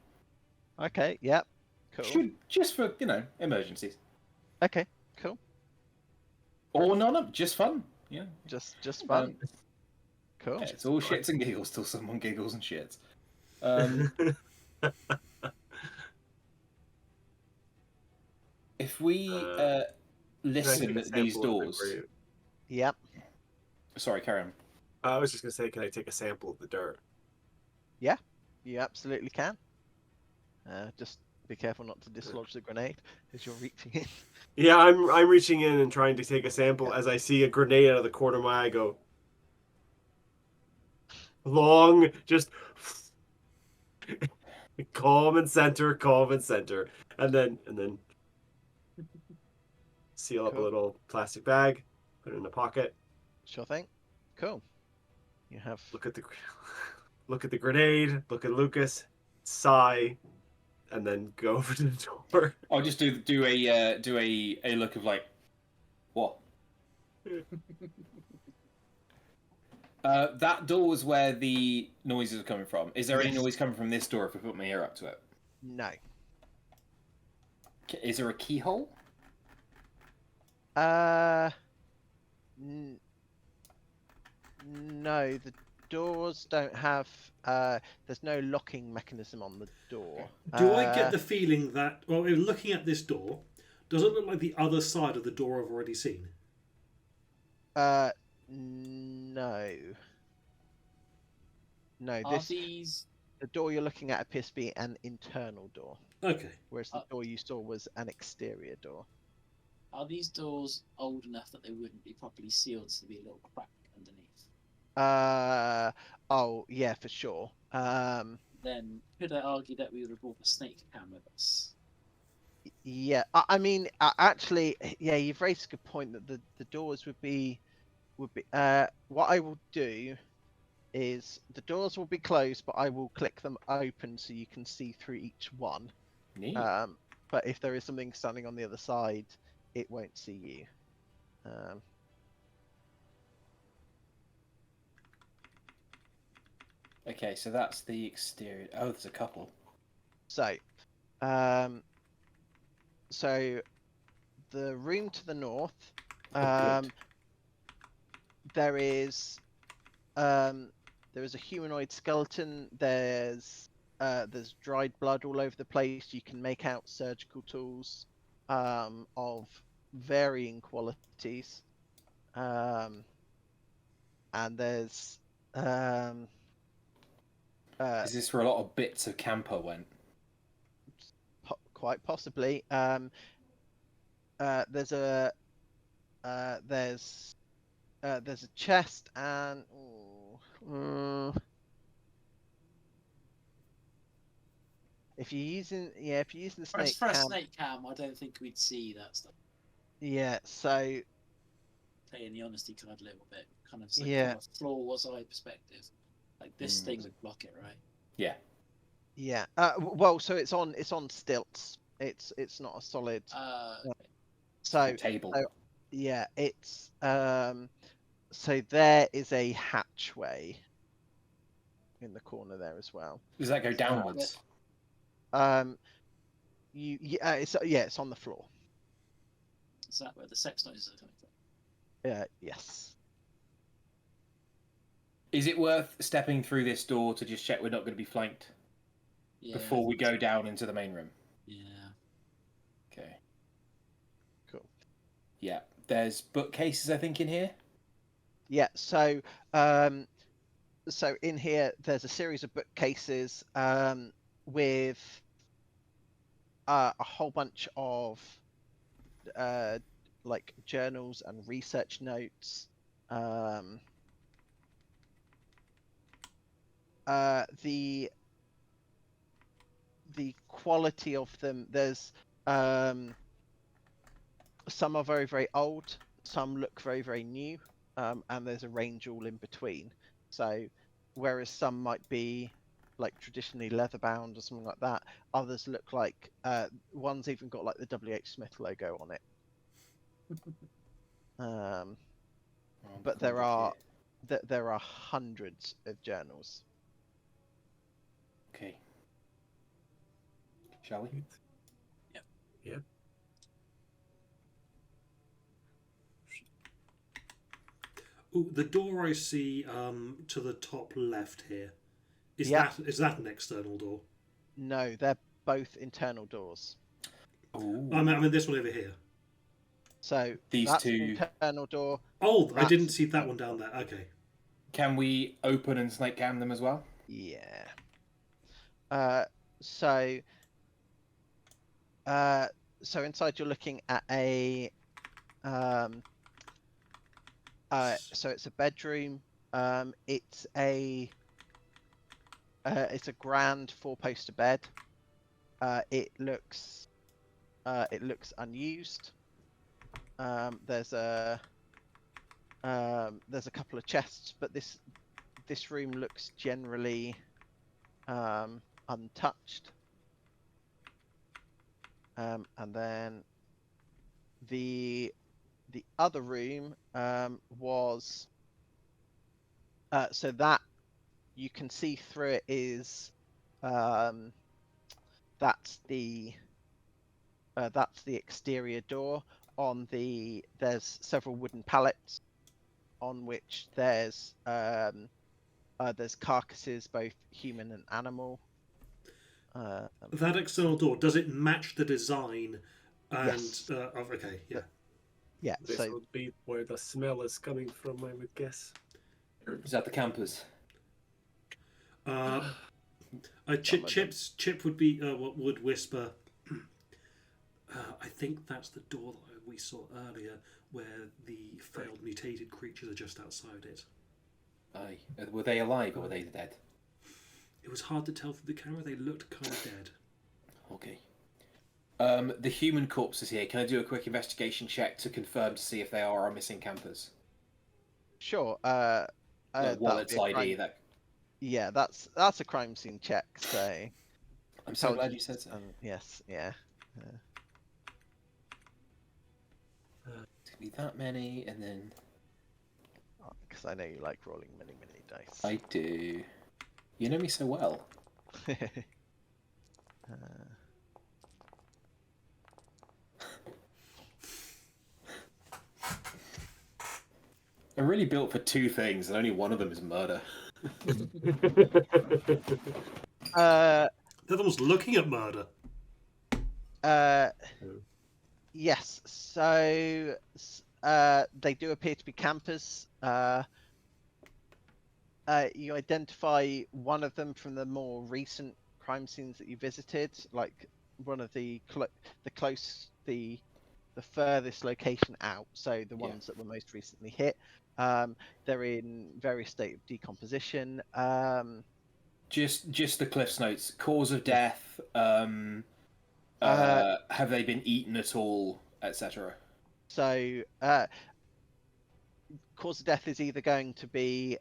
Okay. Yep. Cool. Just for emergencies, Okay. Cool. or none, just fun. Yeah, Just fun. Um, Cool. yeah, it's all shits and giggles till someone giggles and shits. If we Can I listen take a at these sample of the doors, grave? Yep. sorry, carry on. I was just gonna say, can I take a sample of the dirt? You absolutely can. Just be careful not to dislodge the grenade as you're reaching in. Yeah, I'm reaching in and trying to take a sample as I see a grenade out of the corner of my eye go. Long, just calm and center, and then seal up a Cool. little plastic bag, put it in a pocket. Sure thing. Cool. You have. Look at the grenade. Look at Lucas. Sigh, and then go over to the door. I'll just do a look of like, what? That door was where the noises are coming from. Is there any Yes. noise coming from this door if we put my ear up to it? No. Is there a keyhole? No, the doors don't have. There's no locking mechanism on the door. Do I get the feeling that, well, looking at this door, does it look like the other side of the door I've already seen? No. No, Are these the door you're looking at appears to be an internal door, Okay. whereas the door you saw was an exterior door. are these doors old enough that they wouldn't be properly sealed, so there'd be a little crack underneath? Oh yeah, for sure. Then could I argue that we would have brought the snake cam with us? Yeah, I mean, actually, yeah, you've raised a good point that the doors would be. What I will do is the doors will be closed, but I will click them open so you can see through each one. Neat. But if there is something standing on the other side, it won't see you. Okay, so that's the exterior. Oh, there's a couple. So the room to the north, good. there is a humanoid skeleton. There's there's dried blood all over the place. You can make out surgical tools of varying qualities, and there's Is this where a lot of bits of camper went? quite possibly. There's a chest and if you're using the snake For a cam, snake cam, I don't think we'd see that stuff. yeah. So Playing the honesty card a little bit, kind of like Yeah. from a floor's eye perspective. Like this thing would block it, right? Yeah. yeah. Well, so it's on stilts. It's not a solid. Okay. So Table. yeah, it's so there is a hatchway in the corner there as well. Does that go downwards? It's on the floor. Is that where the sex noises are coming from? Yes. Is it worth stepping through this door to just check we're not going to be flanked Yeah, before we go down into the main room? Yeah. Okay. Cool. Yeah. There's bookcases, I think, in here. Yeah. So in here there's a series of bookcases with a whole bunch of like journals and research notes. The quality of them, there's some are very, very old, some look very, very new, and there's a range all in between. So whereas some might be like traditionally leather bound or something like that, others look like one's even got like the WH Smith logo on it. But there are hundreds of journals. Okay. Shall we? Yep. Ooh, the door I see to the top left here. Is Yeah. that an external door? No, they're both internal doors. Ooh. I mean this one over here. So These that's two- an internal door. Oh, I didn't That's- see that one down there. Okay. Can we open and snake cam them as well? Yeah. So inside you're looking at a so it's a bedroom. It's a grand 4-poster bed. It looks unused. There's a couple of chests, but this room looks generally untouched. And then the other room was so that you can see through it is that's the exterior door. There's several wooden pallets on which there's carcasses, both human and animal. That external door, does it match the design? And Yes. Okay, yeah. Yeah. This So would be where the smell is coming from, I would guess. Is that the campers? Chip would be what would whisper. I think that's the door that we saw earlier, where the failed mutated creatures are just outside it. Aye. Were they alive or were they dead? It was hard to tell through the camera. They looked kind of dead. Okay. The human corpses here. Can I do a quick investigation check to confirm to see if they are our missing campers? sure. Like That would wallets, be a ID. crime- That. Yeah, that's a crime scene check. So I'm so glad you said so. yes, yeah. It's gonna be that many, and then Because I know you like rolling many dice. I do. You know me so well. I'm really built for two things, and only one of them is murder. Uh, The other one's looking at murder. yes. So they do appear to be campers. You identify one of them from the more recent crime scenes that you visited, like one of the furthest location out. So the ones that were most recently hit. They're in various state of decomposition. Just the Cliff's notes. Cause of death. Have they been eaten at all, etc. So cause of death is either going to be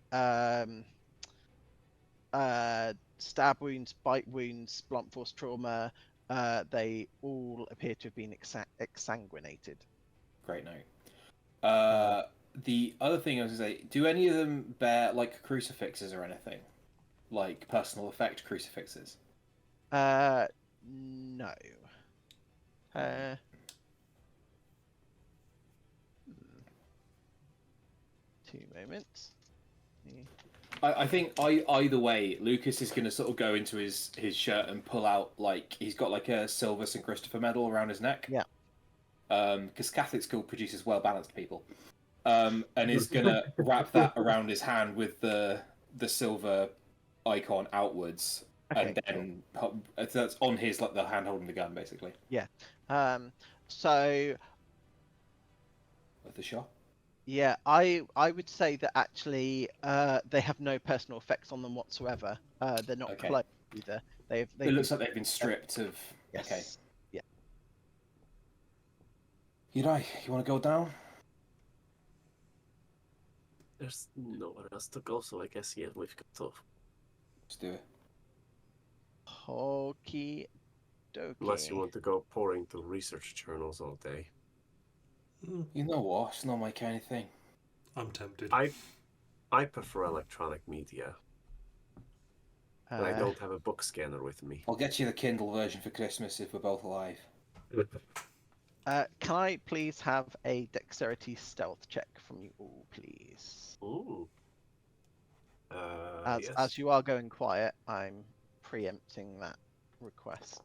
stab wounds, bite wounds, blunt force trauma. They all appear to have been exsanguinated. Great note. The other thing I was going to say, do any of them bear like crucifixes or anything? Like personal effect crucifixes? No. 2 moments. I think either way, Lucas is going to sort of go into his shirt and pull out, like, he's got like a silver St. Christopher medal around his neck. Yeah. Because Catholic school produces well-balanced people. And is going to wrap that around his hand with the silver icon outwards. Okay, and then that's on his, like, the hand holding the gun, basically. Yeah. So With the shot. yeah, I would say that actually they have no personal effects on them whatsoever. They're not Okay. clothed either. It looks like they've been stripped of. Yes. Okay. Yeah. You right? You want to go down? There's nowhere else to go, so I guess yeah, we've got to. Let's do it. Okie dokie. Unless you want to go pouring through research journals all day. You know what? It's not my kind of thing. I'm tempted. I prefer electronic media. But I don't have a book scanner with me. I'll get you the Kindle version for Christmas if we're both alive. Can I please have a dexterity stealth check from you all, please? Ooh. As Yes. as you are going quiet, I'm preempting that request.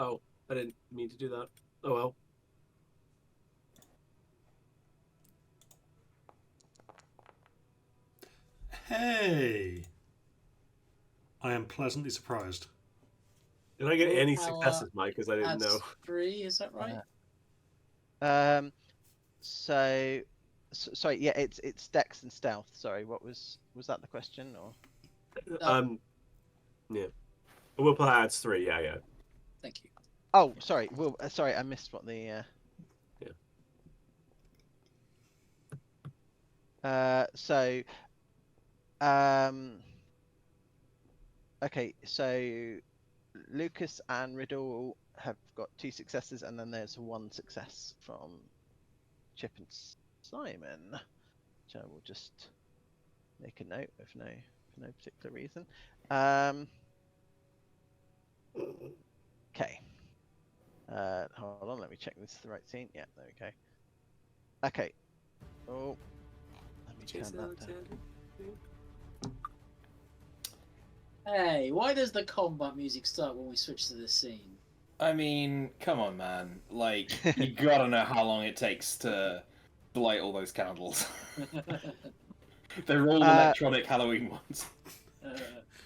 Oh, I didn't mean to do that. Oh well. Hey! I am pleasantly surprised. Did I get any Willpower successes, Mike? Because I didn't Adds know. 3, is that right? Sorry, yeah, it's dex and stealth. Sorry, was that the question or? Yeah. Willpower adds 3. Yeah. Thank you. Oh, sorry. Well, sorry, I missed what the. Okay, so Lucas and Riddle have got 2 successes, and then there's 1 success from Chip and Simon, which I will just make a note of for no particular reason. Okay. Hold on, let me check this is the right scene. Yeah, there we go. Okay. Oh, let me turn that down. Hey, why does the combat music start when we switch to this scene? I mean, come on, man. Like, you gotta know how long it takes to light all those candles. They're all electronic Halloween ones.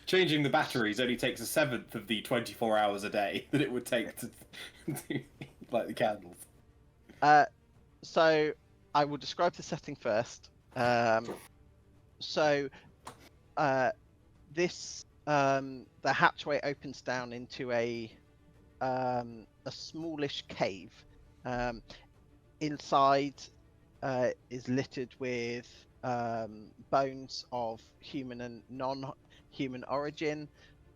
Changing the batteries only takes 1/7 of the 24 hours a day that it would take to light the candles. So I will describe the setting first. This the hatchway opens down into a smallish cave. Inside is littered with bones of human and non-human origin.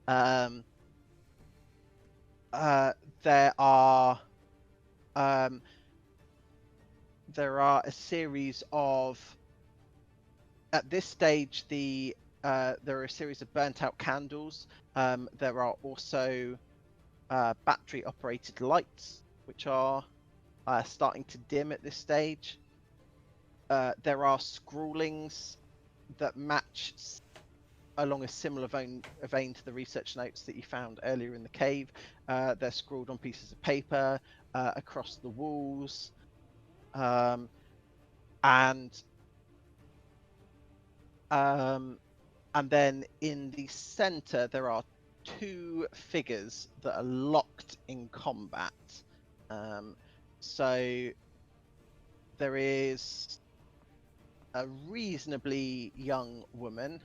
There are a series of, at this stage, there are a series of burnt out candles. There are also battery operated lights which are starting to dim at this stage. there are scrawlings that match along a similar vein to the research notes that you found earlier in the cave. They're scrawled on pieces of paper across the walls, and then in the center there are two figures that are locked in combat. So there is a reasonably young woman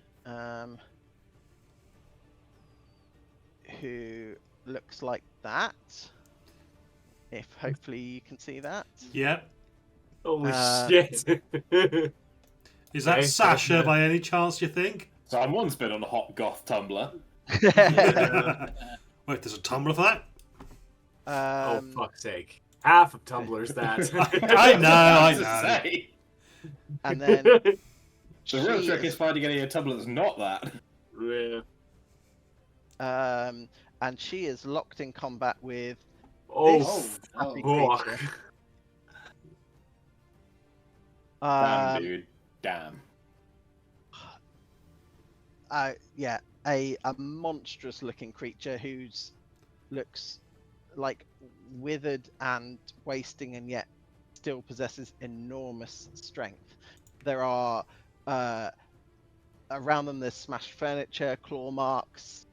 who looks like that. If hopefully you can see that. Yep. Holy shit! Is that Okay. Sasha by any chance, you think? Someone's been on a hot goth Tumblr. Yeah. Wait, there's a Tumblr for that? Oh fuck's sake! Half of Tumblr's that. I know, I To know. say. And then The real she trick is finding any Tumblr that's not that. Yeah. And she is locked in combat with Oh, this happy fuck. creature. Damn, dude. Damn. Yeah, a monstrous looking creature who's looks like withered and wasting, and yet still possesses enormous strength. There are around them there's smashed furniture, claw marks.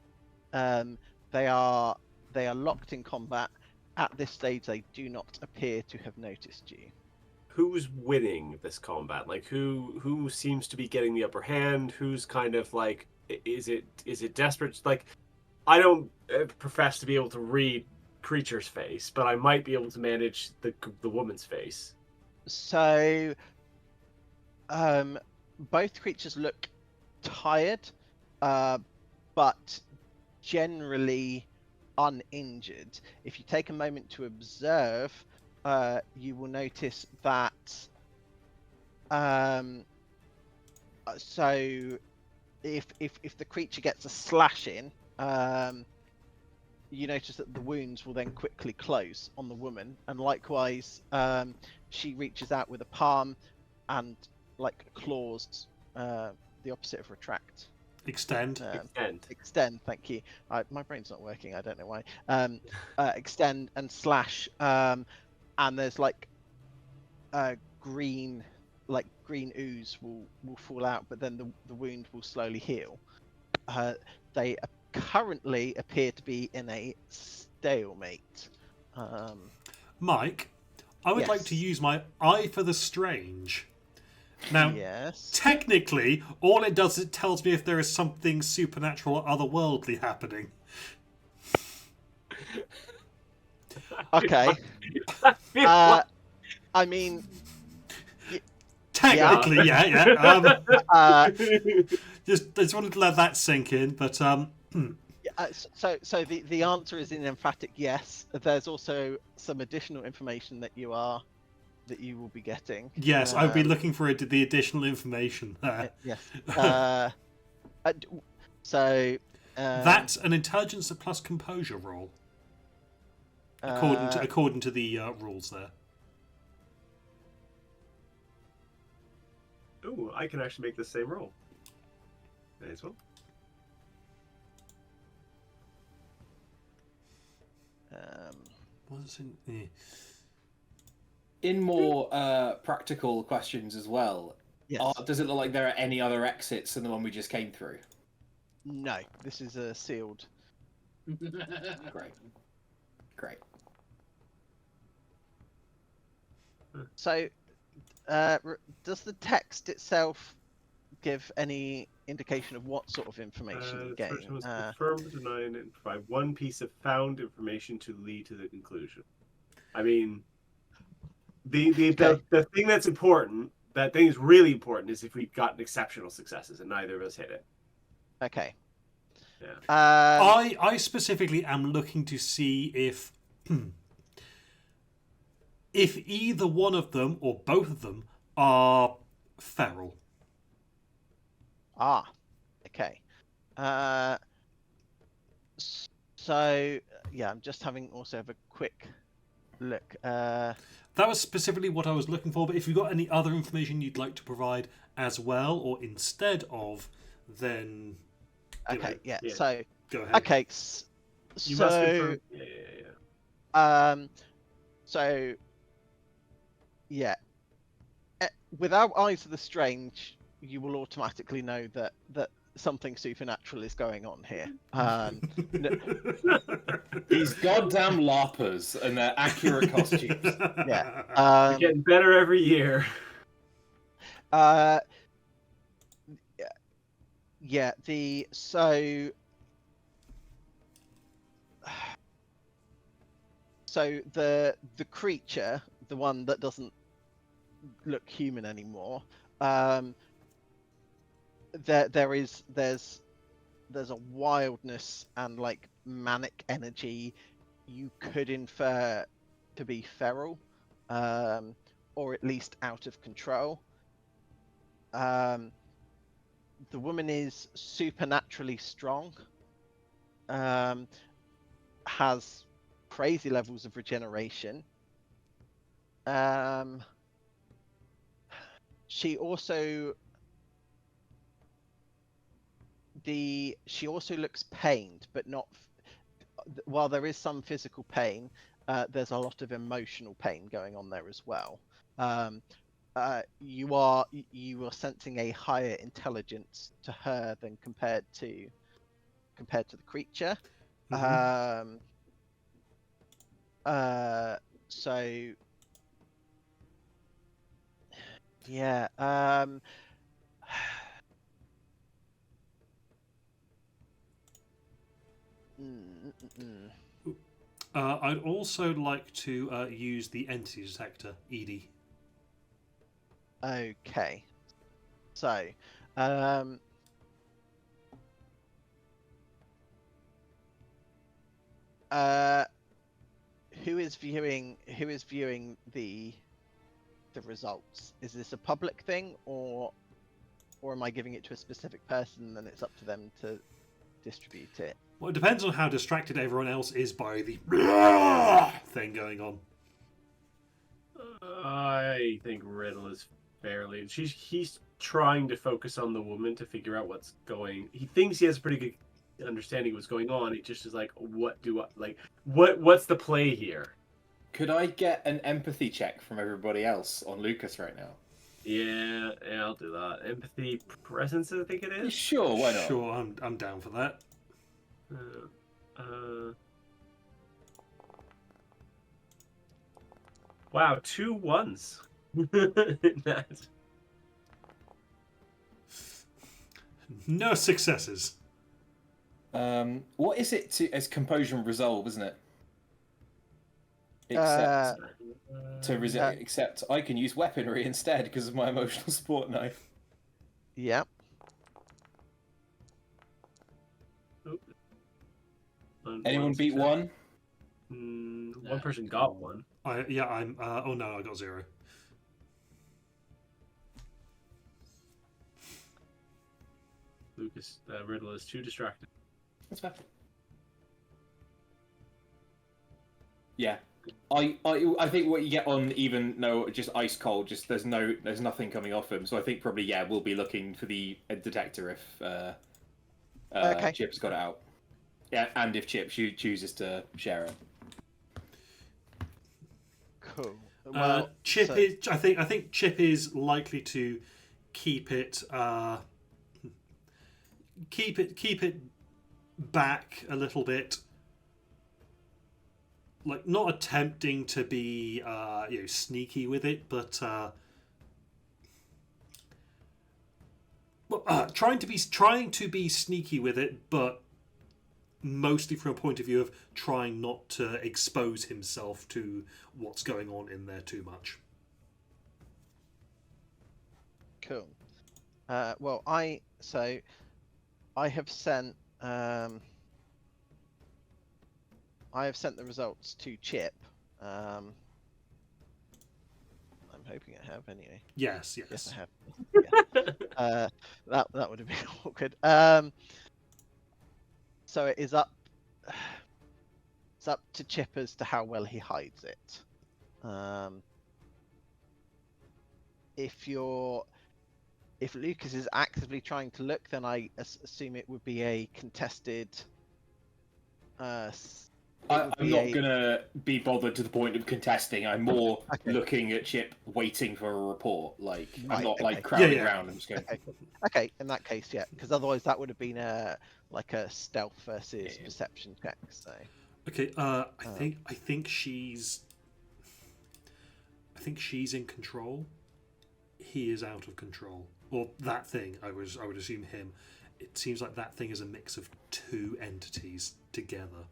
They are locked in combat. At this stage, they do not appear to have noticed you. Who's winning this combat? Like, who seems to be getting the upper hand? Who's kind of like, is it desperate? Like, I don't profess to be able to read creature's face, but I might be able to manage the woman's face. So, both creatures look tired, but generally uninjured. If you take a moment to observe, you will notice that so if the creature gets a slash in, you notice that the wounds will then quickly close on the woman, and likewise she reaches out with a palm and like claws, the opposite of retract. Extend. Extend, thank you. My brain's not working, I don't know why. Extend and slash, and there's like green ooze will fall out, but then the wound will slowly heal. They currently appear to be in a stalemate. Mike, I would like Yes. to use my eye for the strange. Now, Yes. technically, all it does is it tells me if there is something supernatural or otherworldly happening. Okay. I mean, Technically, yeah. uh, Just wanted to let that sink in, but so the answer is an emphatic yes. There's also some additional information that you will be getting. yes, I've been looking for the additional information there. Yes. So That's an intelligence plus composure roll, according to the rules there. Ooh, I can actually make the same roll. May as well. What's in? In more practical questions as well, yes. does it look like there are any other exits than the one we just came through? No, this is a sealed. Great. So, does the text itself give any indication of what sort of information you The gain? person was confirmed, deny, and provide one piece of found information to lead to the conclusion. I mean, the thing that's important, that thing is really important, is if we've gotten exceptional successes, and neither of us hit it. Okay. Yeah. I specifically am looking to see if either one of them or both of them are feral. Okay. So yeah, I'm just having also have a quick look. That was specifically what I was looking for, but if you've got any other information you'd like to provide as well or instead of, then you know, Okay, yeah. yeah. So, go ahead. okay, You must so, confirm. Yeah. so, yeah. Without Eyes of the Strange, you will automatically know that something supernatural is going on here. These goddamn LARPers and their accurate costumes. Yeah. You're getting better every year. Yeah. So the creature, the one that doesn't look human anymore, there's a wildness and like manic energy you could infer to be feral, or at least out of control. The woman is supernaturally strong, has crazy levels of regeneration. She also looks pained, but not. While there is some physical pain, there's a lot of emotional pain going on there as well. You are sensing a higher intelligence to her than compared to the creature. So yeah. I'd also like to use the entity detector, Edie. Okay. So, who is viewing the results? Is this a public thing, or am I giving it to a specific person and then it's up to them to distribute it? Well, it depends on how distracted everyone else is by the thing going on. I think Riddle is fairly. He's trying to focus on the woman to figure out what's going. He thinks he has a pretty good understanding of what's going on. He just is like, what do I like? What's the play here? Could I get an empathy check from everybody else on Lucas right now? Yeah, I'll do that. Empathy, presence, I think it is. Sure, why not? Sure, I'm down for that. Wow, 2 1s. No successes. What is it to as composure and resolve, isn't it? Except I can use weaponry instead because of my emotional support knife. Yeah. Anyone beat 1? One person got 1. I'm. Oh no, I got 0. Lucas, Riddle is too distracted. That's fair. Yeah, I think what you get on just ice cold, just there's nothing coming off him. So I think probably we'll be looking for the detector if Okay. Chip's got it out. Yeah, and if Chip chooses to share it. Cool. Well, Chip is. I think Chip is likely to keep it. Keep it back a little bit. Like not attempting to be sneaky with it, but trying to be sneaky with it, but mostly from a point of view of trying not to expose himself to what's going on in there too much. Cool. Well, I have sent the results to Chip. I'm hoping I have anyway. Yes. Yes, I have. Yeah. That would have been awkward. So it is up. It's up to Chip as to how well he hides it. If Lucas is actively trying to look, then I assume it would be a contested. I'm not gonna be bothered to the point of contesting. I'm more looking at Chip, waiting for a report. Like I'm not like crowding around. I'm just going. Okay, in that case, yeah, because otherwise that would have been a stealth versus perception check. So. Okay. I think she's in control. He is out of control, or that thing. I would assume him. It seems like that thing is a mix of two entities together.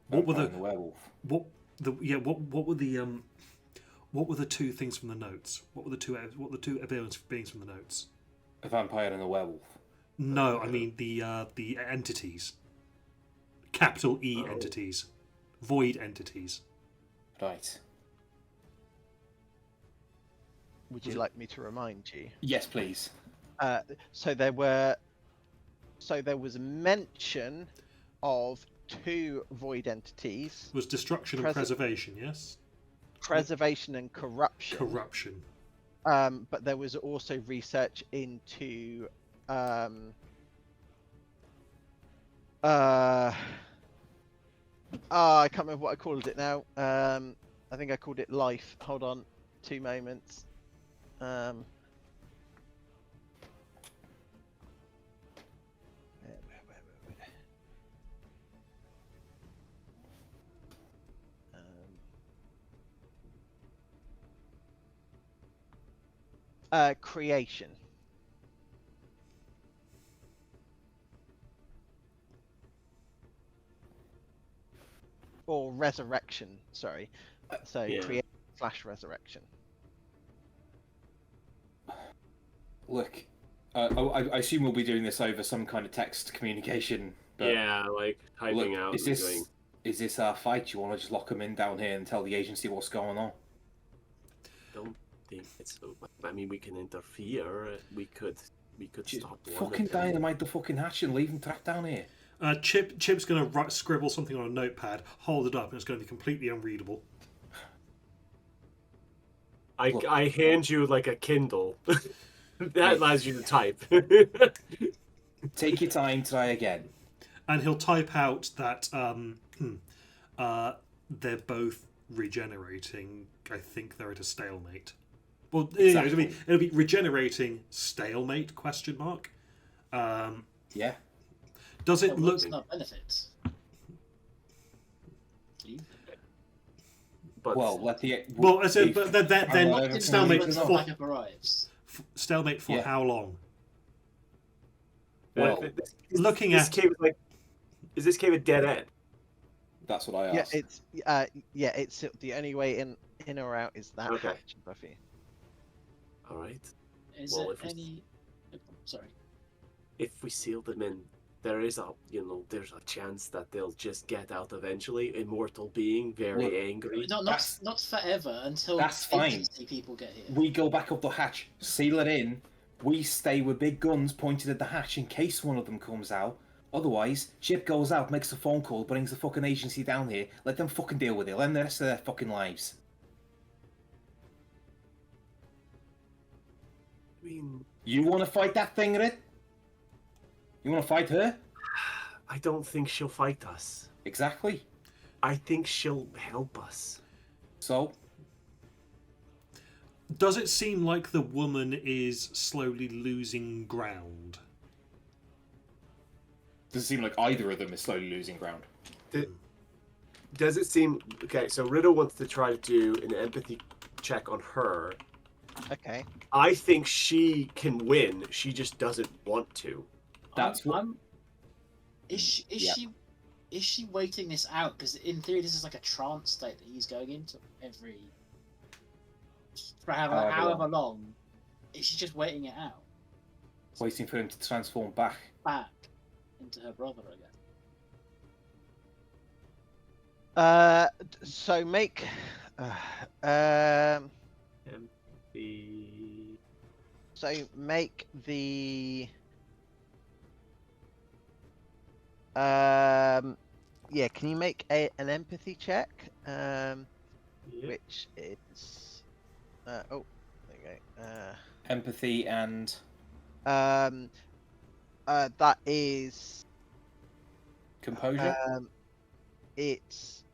What were the werewolf? What were the two things from the notes? What were the two beings from the notes? A vampire and a werewolf. No, I mean the entities. Capital E entities, void entities. Right. Would you like me to remind you? Yes, please. So there was mention of two void entities. It was destruction and preservation, yes? Preservation and corruption. Corruption. But there was also research into I can't remember what I called it now. I think I called it life. Hold on, 2 moments. Creation. Or resurrection, sorry. So creation / resurrection. Look, I assume we'll be doing this over some kind of text communication. But yeah, like typing out. Is this our fight? You want to just lock them in down here and tell the agency what's going on? Don't think it's. I mean, we can interfere. We could stop. Fucking dynamite the fucking hatch and leave them trapped down here. Chip's going to scribble something on a notepad, hold it up, and it's going to be completely unreadable. I hand you like a Kindle. That allows you to type. Take your time, try again. And he'll type out that they're both regenerating. I think they're at a stalemate. Well, exactly. it'll be regenerating stalemate ? Yeah. Does it look? Benefits. But I said, but then stalemate stalemate for how long? Well, looking this at cave is this cave a dead end? That's what I asked. It's the only way in or out is that hatch, Buffy. All right. Is there any? Sorry. If we seal them in, there's a chance that they'll just get out eventually. Immortal being, very angry. Not forever until that's fine. People get here. We go back up the hatch, seal it in. We stay with big guns pointed at the hatch in case one of them comes out. Otherwise, Chip goes out, makes a phone call, brings the fucking agency down here. Let them fucking deal with it. Let them the rest of their fucking lives. I mean, you want to fight that thing, Red? You want to fight her? I don't think she'll fight us. Exactly. I think she'll help us. So? Does it seem like the woman is slowly losing ground? Does it seem like either of them is slowly losing ground? Does it seem... Okay, so Riddle wants to try to do an empathy check on her. Okay. I think she can win. She just doesn't want to. That's what... Is she waiting this out? Because in theory, this is like a trance state that he's going into for however long. Is she just waiting it out? Waiting for him to transform back into her brother again. So make So make the can you make an empathy check? Yep. which is there you go. Empathy and That is composure. it's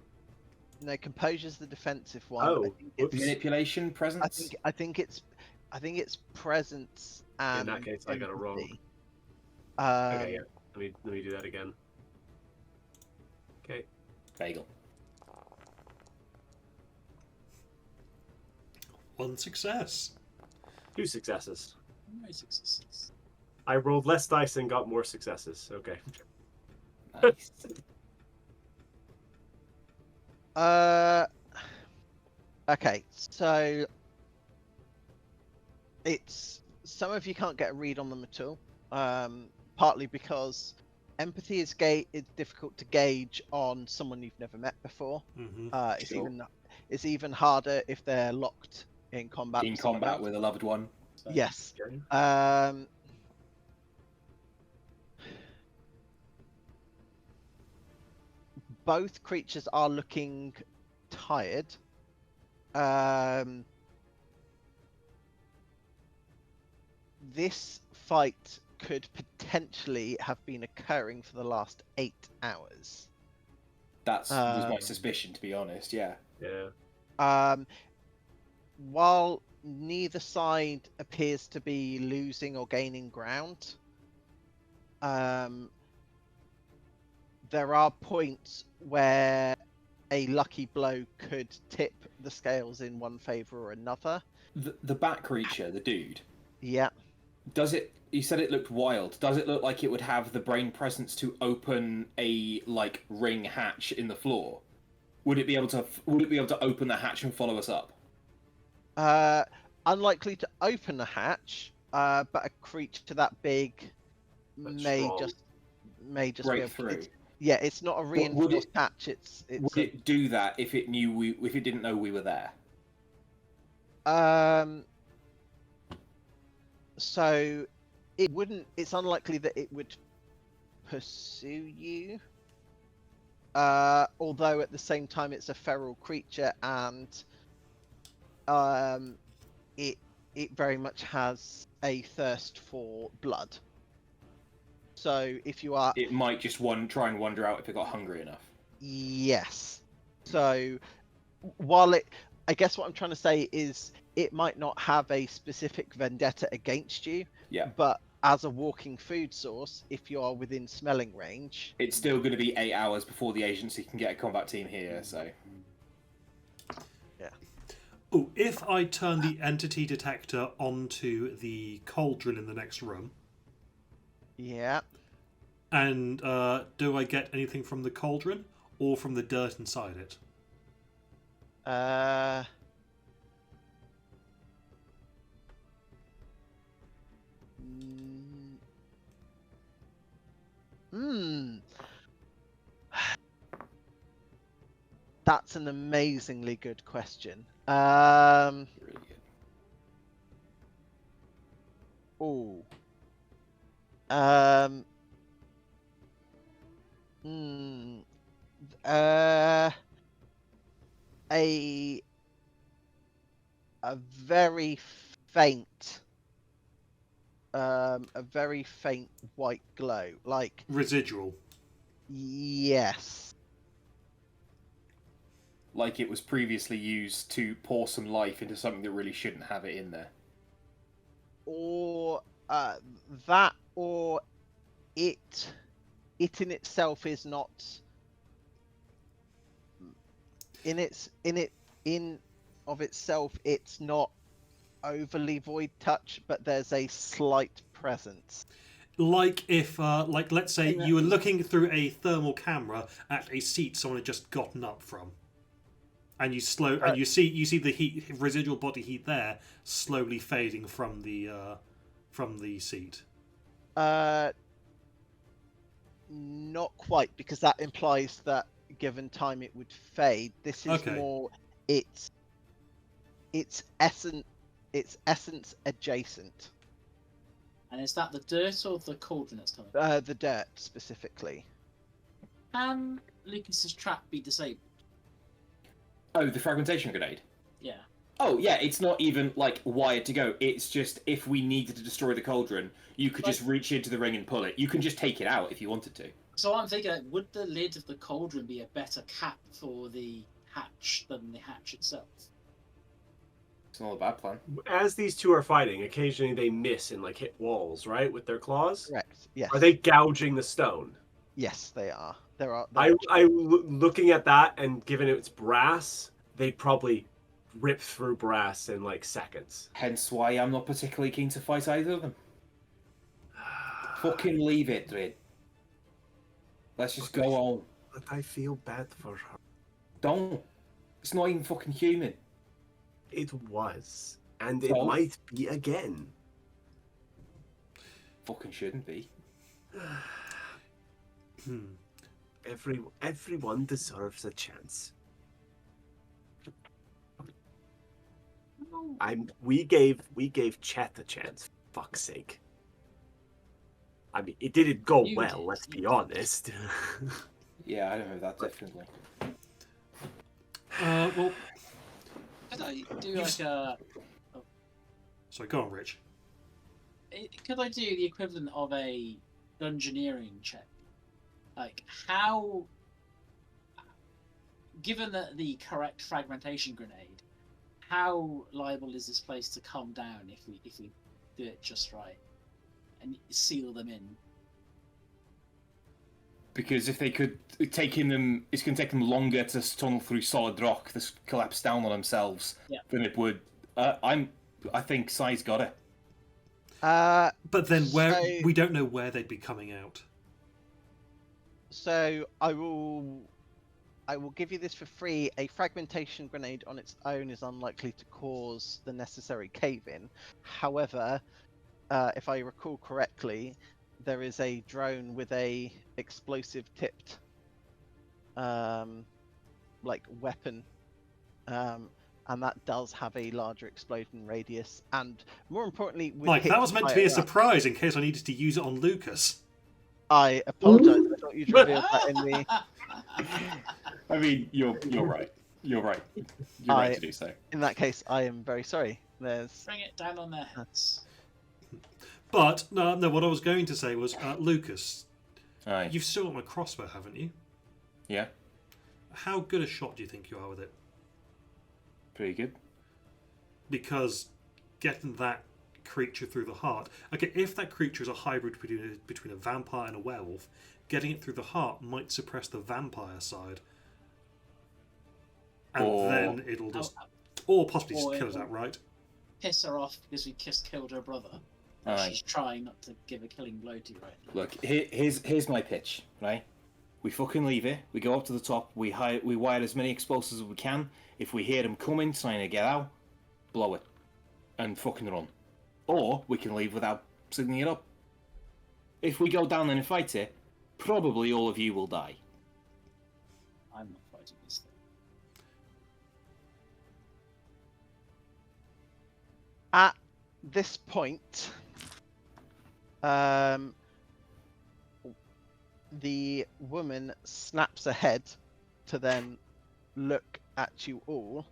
no, composure's the defensive one. Oh, I think whoops. it's Manipulation, presence. I think it's presence and In that case, I got it wrong. empathy. Okay, yeah. Let me do that again. Okay. Bagel. 1 success. 2 successes. No successes. I rolled less dice and got more successes. Okay. Nice. Okay, so it's some of you can't get a read on them at all. Partly because empathy is difficult to gauge on someone you've never met before. Mm-hmm. Sure. It's even harder if they're locked in combat. In with someone combat else. with a loved one. So, Yes. Okay. Both creatures are looking tired. This fight could potentially have been occurring for the last 8 hours. That was my suspicion, to be honest. Yeah. Yeah. While neither side appears to be losing or gaining ground, there are points where a lucky blow could tip the scales in one favor or another. The bat creature, the dude. Yeah. Does it? You said it looked wild. Does it look like it would have the brain presence to open a ring hatch in the floor? Would it be able to? Would it be able to open the hatch and follow us up? Unlikely to open a hatch, but a creature that big may strong. just Break be able through. it's not a reinforced hatch. It's Would it do that if it knew if it didn't know we were there? So it wouldn't. It's unlikely that it would pursue you. Although at the same time, it's a feral creature, and it very much has a thirst for blood. So if you are, It might just try and wander out if it got hungry enough. yes. So while I guess what I'm trying to say is it might not have a specific vendetta against you. Yeah. But as a walking food source, if you are within smelling range, It's still going to be 8 hours before the agency can get a combat team here. So. yeah. Oh, if I turn the entity detector onto the cauldron in the next room, Yeah. and do I get anything from the cauldron or from the dirt inside it? That's an amazingly good question. Really good. Oh. A very faint white glow, like Residual. yes. Like it was previously used to pour some life into something that really shouldn't have it in there. Or that, or it in itself is not in of itself, it's not overly void touch, but there's a slight presence. Like if, let's say you were looking through a thermal camera at a seat someone had just gotten up from, and you see the heat, residual body heat there, slowly fading from the seat. Not quite, because that implies that given time it would fade. This is Okay. more its essence adjacent. And is that the dirt or the cauldron that's coming? The dirt specifically. Can Lucas's trap be disabled? Oh, the fragmentation grenade. Yeah. Oh yeah, it's not even like wired to go. It's just if we needed to destroy the cauldron, you could just reach into the ring and pull it. You can just take it out if you wanted to. So I'm thinking, like, would the lid of the cauldron be a better cap for the hatch than the hatch itself? It's not a bad plan. As these two are fighting, occasionally they miss and like hit walls, right, with their claws. Correct. Yes. Are they gouging the stone? Yes, they are. There are. Looking at that and given it's brass, they'd probably rip through brass in like seconds. Hence why I'm not particularly keen to fight either of them. Fucking leave it, Dred. Let's just go on. But I feel bad for her. Don't. It's not even fucking human. It was. And it might be again. Fucking shouldn't be. Everyone deserves a chance. We gave Chet a chance, for fuck's sake. I mean, it didn't go well, let's be honest. Yeah, I don't know that, definitely. Well... Could I do like a... Oh. Sorry, go on, Rich. Could I do the equivalent of a dungeoneering check? Like, how... Given the correct fragmentation grenade, how liable is this place to come down if we do it just right and seal them in? Because if they could taking them, it's going to take them longer to tunnel through solid rock, to collapse down on themselves, than it would. I think Sai's got it. But then we don't know where they'd be coming out. So I will give you this for free. A fragmentation grenade on its own is unlikely to cause the necessary cave-in. However, if I recall correctly, there is a drone with a explosive tipped like weapon, and that does have a larger explosion radius, and more importantly, Mike, that was meant to be a surprise in case I needed to use it on Lucas. I apologise. I thought you'd revealed that in the... I mean, you're right. You're right. You're right to do so. In that case, I am very sorry. Bring it down on their heads. But no, what I was going to say was, Lucas, Aye. You've still got my crossbow, haven't you? Yeah. How good a shot do you think you are with it? Pretty good. Because getting that creature through the heart... Okay, if that creature is a hybrid between a vampire and a werewolf, getting it through the heart might suppress the vampire side. And then it'll just... Or possibly just kill us outright. Piss her off because we killed her brother. Aye. She's trying not to give a killing blow to you right now. Look, here's my pitch, right? We fucking leave it. We go up to the top. We wire as many explosives as we can. If we hear them coming, trying to get out, blow it, and fucking run. Or we can leave without signaling it up. If we go down and fight it, probably all of you will die. I'm not fighting this thing. At this point, the woman snaps her head to then look at you all.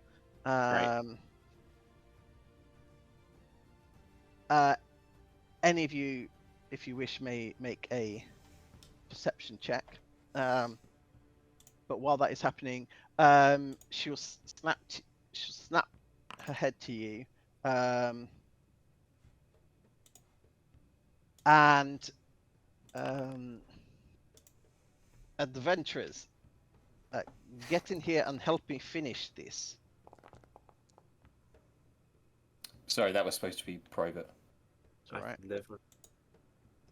Any of you, if you wish, may make a perception check. But while that is happening, she'll snap her head to you. And adventurers, get in here and help me finish this. Sorry, that was supposed to be private. It's all right. I've never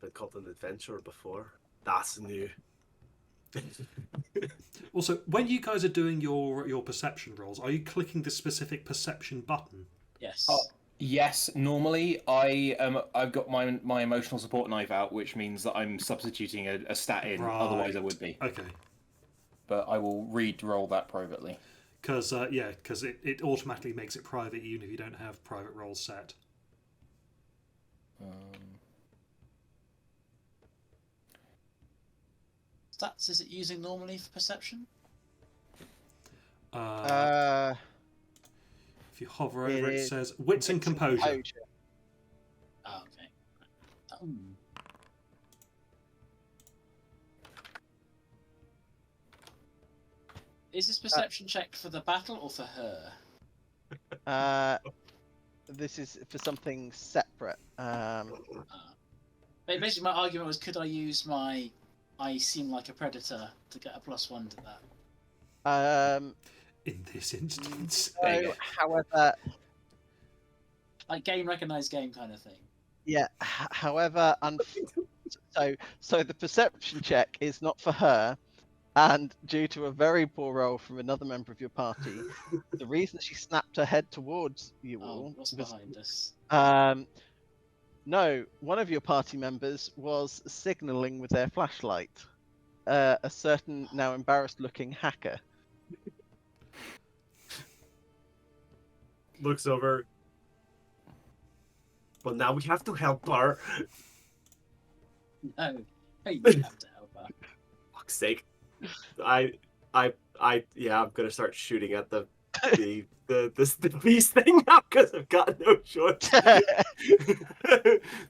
been called an adventurer before. That's new. Also, when you guys are doing your perception rolls, are you clicking the specific perception button? Yes. Yes, normally I've got my emotional support knife out, which means that I'm substituting a stat in. Right. Otherwise, I would be. Okay. But I will roll that privately. Because it automatically makes it private even if you don't have private roles set. Stats is it using normally for perception? I hover It over it, is says wits and composure. Oh, okay. Oh. Is this perception check for the battle or for her? This is for something separate. Basically, my argument was, could I use my "I seem like a predator" to get a +1 to that? In this instance, No, however, Like game recognized game kind of thing. yeah. However, so the perception check is not for her, and due to a very poor roll from another member of your party, the reason she snapped her head towards you all Oh, what's was behind us? no, one of your party members was signaling with their flashlight. A certain now embarrassed-looking hacker. Looks over. But now we have to help her. No, hey, you have to help her. Fuck's sake. I'm gonna start shooting at the beast thing now because I've got no choice.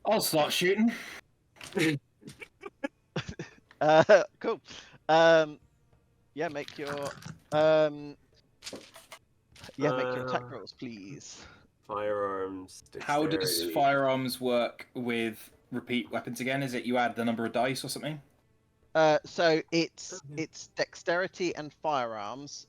I'll start shooting. Cool. Yeah, make your attack rolls, please. Firearms. How does dexterity. firearms work with repeat weapons again? Is it you add the number of dice or something? So it's dexterity and firearms,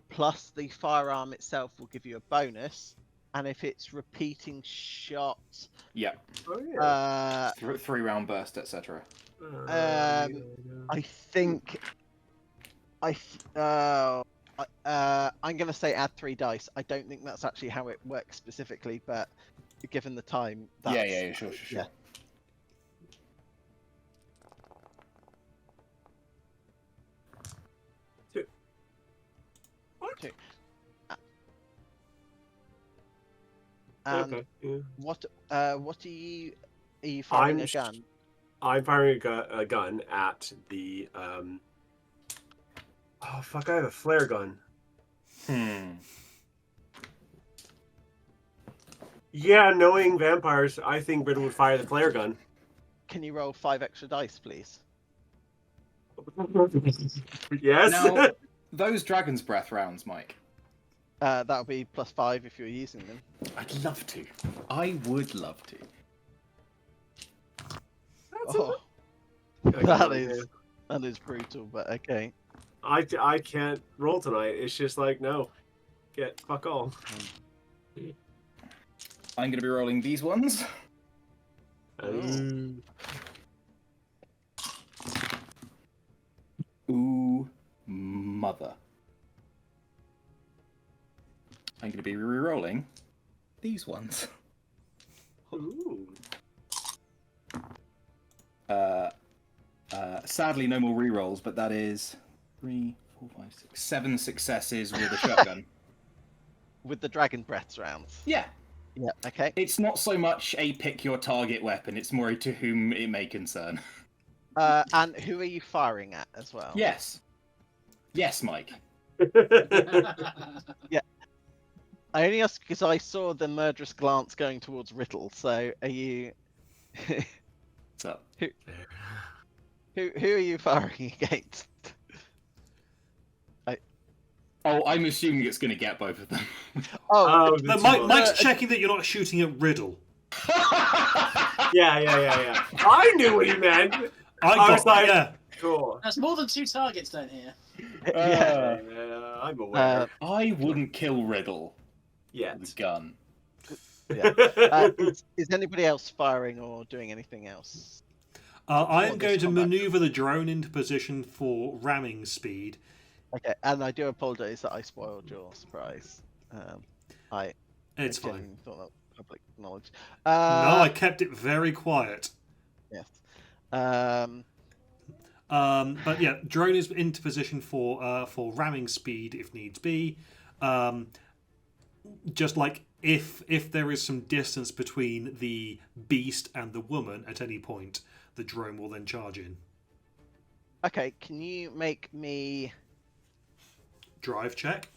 plus the firearm itself will give you a bonus, and if it's repeating shots, Yeah. Oh yeah. 3-round burst, etc. I think I'm gonna say add 3 dice. I don't think that's actually how it works specifically, but given the time, that's... Yeah, sure. Yeah. Two. And Okay. Yeah. what are you firing I'm a gun? I'm firing a gun at the Oh fuck! I have a flare gun. Yeah, knowing vampires, I think Britta would fire the flare gun. Can you roll 5 extra dice, please? Yes. Now, those Dragon's Breath rounds, Mike. That'll be +5 if you're using them. I'd love to. I would love to. Oh, that is brutal, but okay. I can't roll tonight. It's just like no, get fuck all. I'm going to be rolling these ones. Ooh, mother. I'm going to be re-rolling these ones. Ooh. Sadly, no more re-rolls, but that is 3, 4, 5, 6, 7 successes with a shotgun. With the dragon breaths rounds. Yeah. Yeah. Okay. It's not so much a pick your target weapon, it's more to whom it may concern. And who are you firing at as well? Yes. Yes, Mike. Yeah. I only ask because I saw the murderous glance going towards Riddle. So are you? What's up? Who are you firing against? Oh, I'm assuming it's going to get both of them. Oh, the Mike's checking that you're not shooting at Riddle. Yeah. I knew what he meant. I was like, yeah. Cool. That's more than 2 targets down here. yeah. I'm aware. I wouldn't kill Riddle Yet. with a gun. Yeah. Is anybody else firing or doing anything else? I am What going this to combat? maneuver the drone into position for ramming speed. Okay, and I do apologise that I spoiled your surprise. It's I fine. genuinely thought that was public knowledge. No, I kept it very quiet. Yes. But yeah, drone is into position for ramming speed if needs be. Just like if there is some distance between the beast and the woman at any point, the drone will then charge in. Okay, can you make me? Drive check.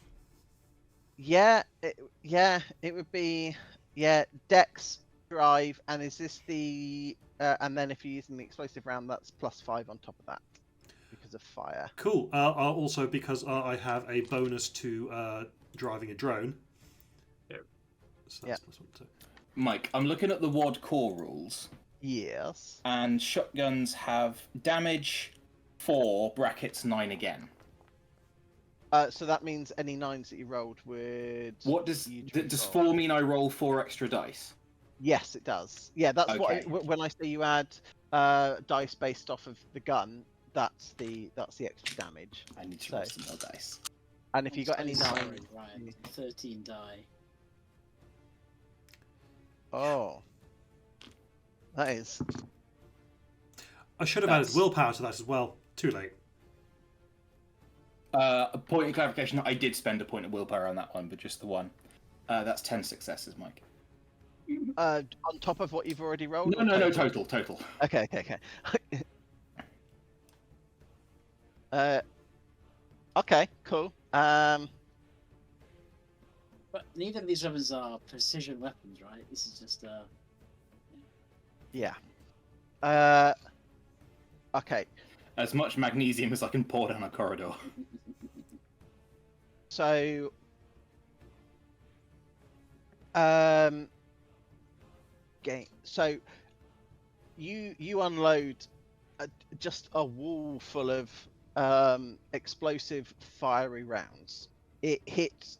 it would be Dex drive, and is this the and then if you're using the explosive round, that's +5 on top of that because of fire. Cool. Also, because I have a bonus to driving a drone. Yeah. So that's +1 too. Mike, I'm looking at the WAD core rules, Yes. and shotguns have damage 4 brackets 9 again. So that means any 9s that you rolled would. What does you does roll. 4 mean? I roll 4 extra dice. Yes, it does. Yeah, that's Okay. when I say you add dice based off of the gun. That's the extra damage. I need to roll some more dice. And if you got I'm any so 9, sorry, Ryan. 13 die. oh, that is. I should have added willpower to that as well. Too late. A point of clarification: I did spend a point of willpower on that one, but just the one. That's 10 successes, Mike. On top of what you've already rolled? No, total. Okay. Okay, cool. But neither of these weapons are precision weapons, right? This is just Yeah. Okay. As much magnesium as I can pour down a corridor. So, okay. So, you unload just a wall full of explosive, fiery rounds. It hits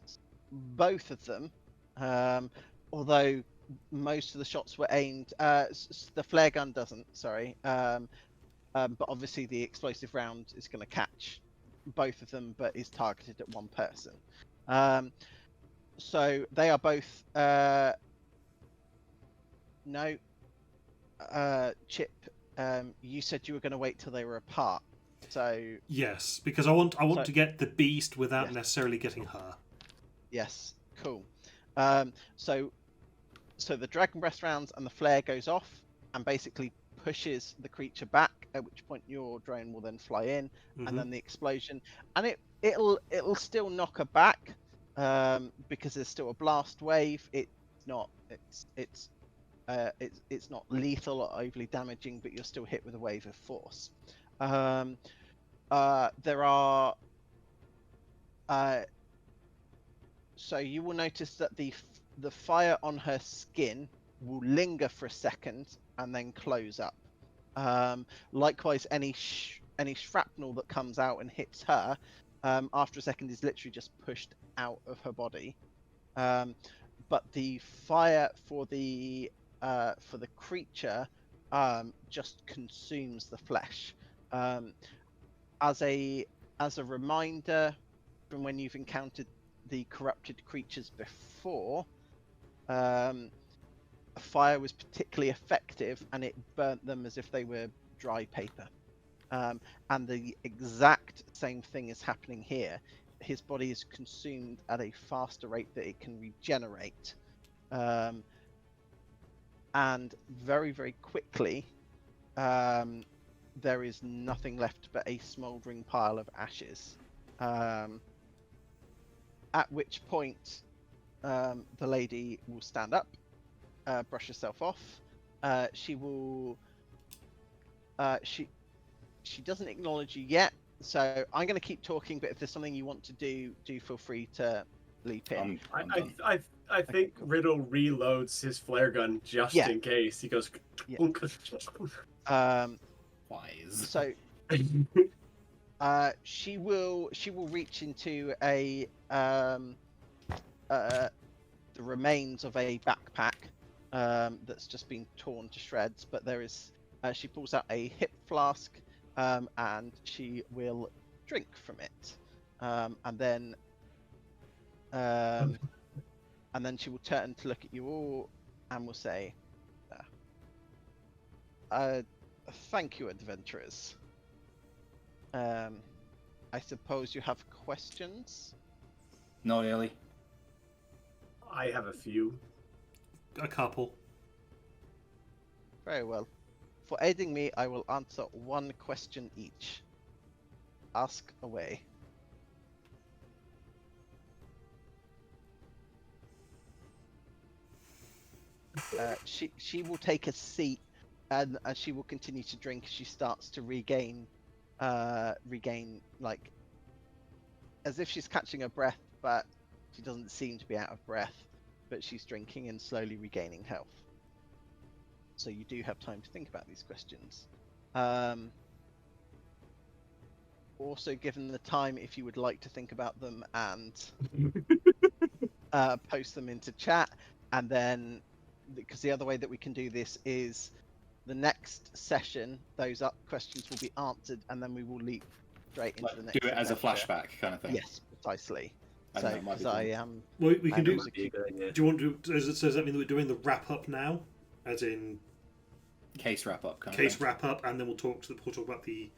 both of them, although most of the shots were aimed. The flare gun doesn't. Sorry. But obviously the explosive round is going to catch both of them, but is targeted at one person. So they are both no. Chip, you said you were going to wait till they were apart. So yes, because I want to get the beast without necessarily getting her. Yes, cool. So the dragon breath rounds and the flare goes off and basically pushes the creature back, at which point your drone will then fly in, and then the explosion, and it'll still knock her back because there's still a blast wave. It's not lethal or overly damaging, but you're still hit with a wave of force. There are so you will notice that the fire on her skin will linger for a second and then close up. Likewise, any shrapnel that comes out and hits her after a second is literally just pushed out of her body. But the fire for the creature just consumes the flesh. As a reminder from when you've encountered the corrupted creatures before, fire was particularly effective and it burnt them as if they were dry paper. And the exact same thing is happening here. His body is consumed at a faster rate that it can regenerate. And very, very quickly, there is nothing left but a smouldering pile of ashes. At which point, the lady will stand up, brush herself off. She will. She doesn't acknowledge you yet, so I'm going to keep talking. But if there's something you want to do feel free to leap in. I think Riddle reloads his flare gun just in case. He goes. Wise. So. She will reach into the remains of a backpack that's just been torn to shreds, but there is she pulls out a hip flask and she will drink from it, and then she will turn to look at you all and will say, thank you, adventurers. I suppose you have questions? Not really. I have a few. A couple. Very well. For aiding me, I will answer one question each. Ask away. she will take a seat, and she will continue to drink as she starts to regain like as if she's catching her breath, but she doesn't seem to be out of breath, but she's drinking and slowly regaining health. So you do have time to think about these questions. Also given the time, if you would like to think about them and post them into chat, and then because the other way that we can do this is the next session, those questions will be answered, and then we will leap straight into the next. Do it as a adventure. flashback kind of thing. Yes, precisely. I So think that might be because cool. I am. Well, we can do. also keep- Do you want to? Does that mean that we're doing the wrap up now, as in Case wrap up kind case of thing. wrap up, and then we'll talk about the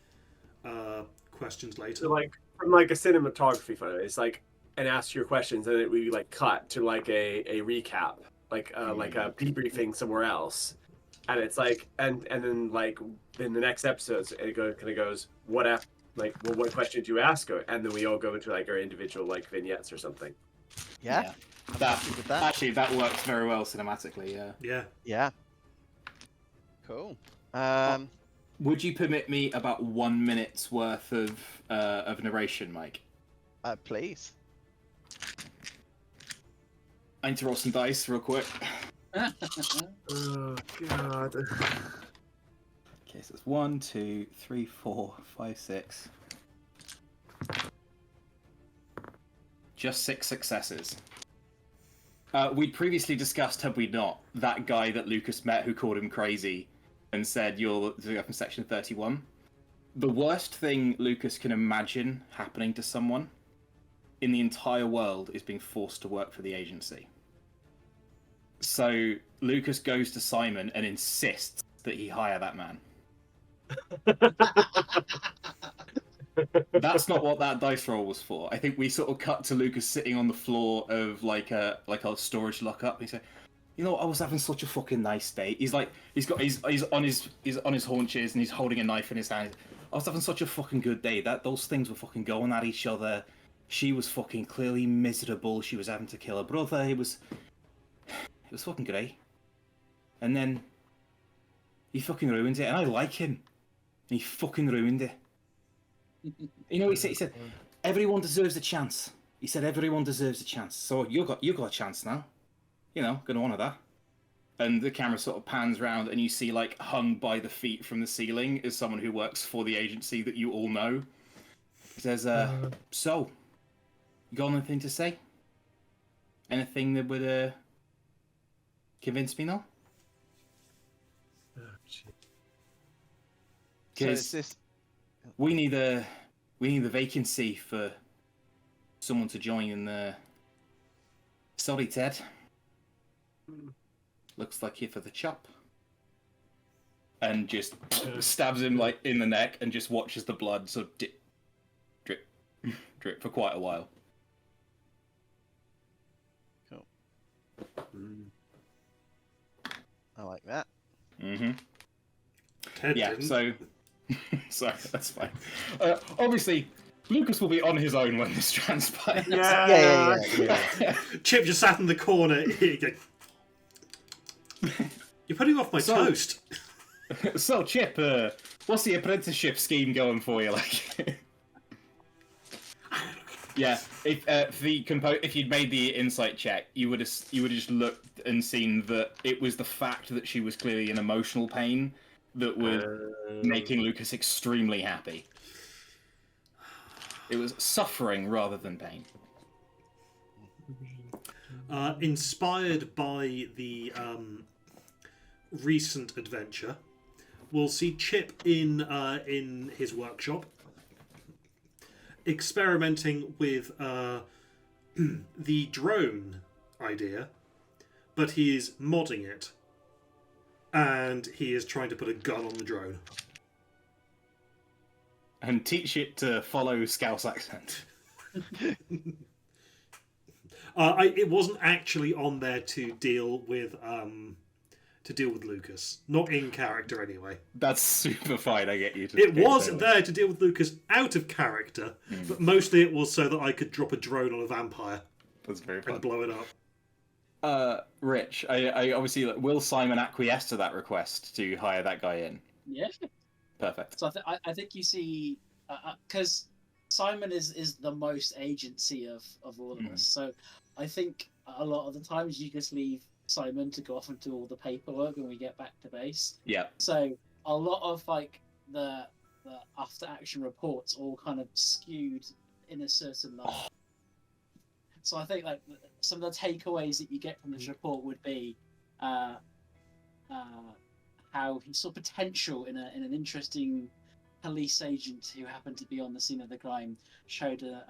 questions later. So like from like a cinematography photo, it's like and ask your questions, and we like cut to like a recap, like a debriefing somewhere else, and it's like and then like in the next episodes it kind of goes what what question do you ask her, and then we all go into like our individual like vignettes or something. Yeah. I'm That happy with that. actually that works very well cinematically. Yeah. Yeah. Yeah. Cool. Would you permit me about 1 minute's worth of narration, Mike? Please. I need to roll some dice real quick. Oh God. Okay, so it's 1, 2, 3, 4, 5, 6. Just 6 successes. We'd previously discussed, had we not, that guy that Lucas met who called him crazy and said, you're from section 31. The worst thing Lucas can imagine happening to someone in the entire world is being forced to work for the agency. So Lucas goes to Simon and insists that he hire that man. That's not what that dice roll was for. I think we sort of cut to Lucas sitting on the floor of like a storage lockup. He said, "You know, I was having such a fucking nice day." He's on his haunches and he's holding a knife in his hand. I was having such a fucking good day. Those things were fucking going at each other. She was fucking clearly miserable. She was having to kill her brother. It was fucking great. And then he fucking ruined it, and I like him. And he fucking ruined it. You know, he said, everyone deserves a chance. He said, everyone deserves a chance. So you got a chance now. You know, gonna honour that. And the camera sort of pans round, and you see, like, hung by the feet from the ceiling is someone who works for the agency that you all know. He says, so, you got anything to say? Anything that would convince me now? So Because is this? we need a vacancy for someone to join in the. Sorry, Ted. Looks like you're for the chop. And just stabs him like in the neck and just watches the blood sort of drip for quite a while. Cool. I like that. Mm-hmm. Ted Yeah. didn't. So that's fine. Obviously, Lucas will be on his own when this transpires. Yeah. Chip just sat in the corner. You're putting off my toast. So, Chip, what's the apprenticeship scheme going for you like? Yeah, if you'd made the insight check, you would have just looked and seen that it was the fact that she was clearly in emotional pain that was making Lucas extremely happy. It was suffering rather than pain. Inspired by the recent adventure, we'll see Chip in his workshop, experimenting with the drone idea, but he is modding it, and he is trying to put a gun on the drone. And teach it to follow Scouse accent. It wasn't actually on there to deal with Lucas, not in character anyway. That's super fine. I get you. It was there to deal with Lucas out of character, but mostly it was so that I could drop a drone on a vampire That's very fun. and blow it up. Rich, I obviously will Simon acquiesce to that request to hire that guy in? Yeah. Perfect. So I think you see, because Simon is the most agency of all of us. So I think a lot of the times you just leave Simon to go off and do all the paperwork when we get back to base. Yeah. So a lot of like the after action reports all kind of skewed in a certain light. So I think like some of the takeaways that you get from this report would be uh, how he saw potential in an interesting police agent who happened to be on the scene of the crime, showed a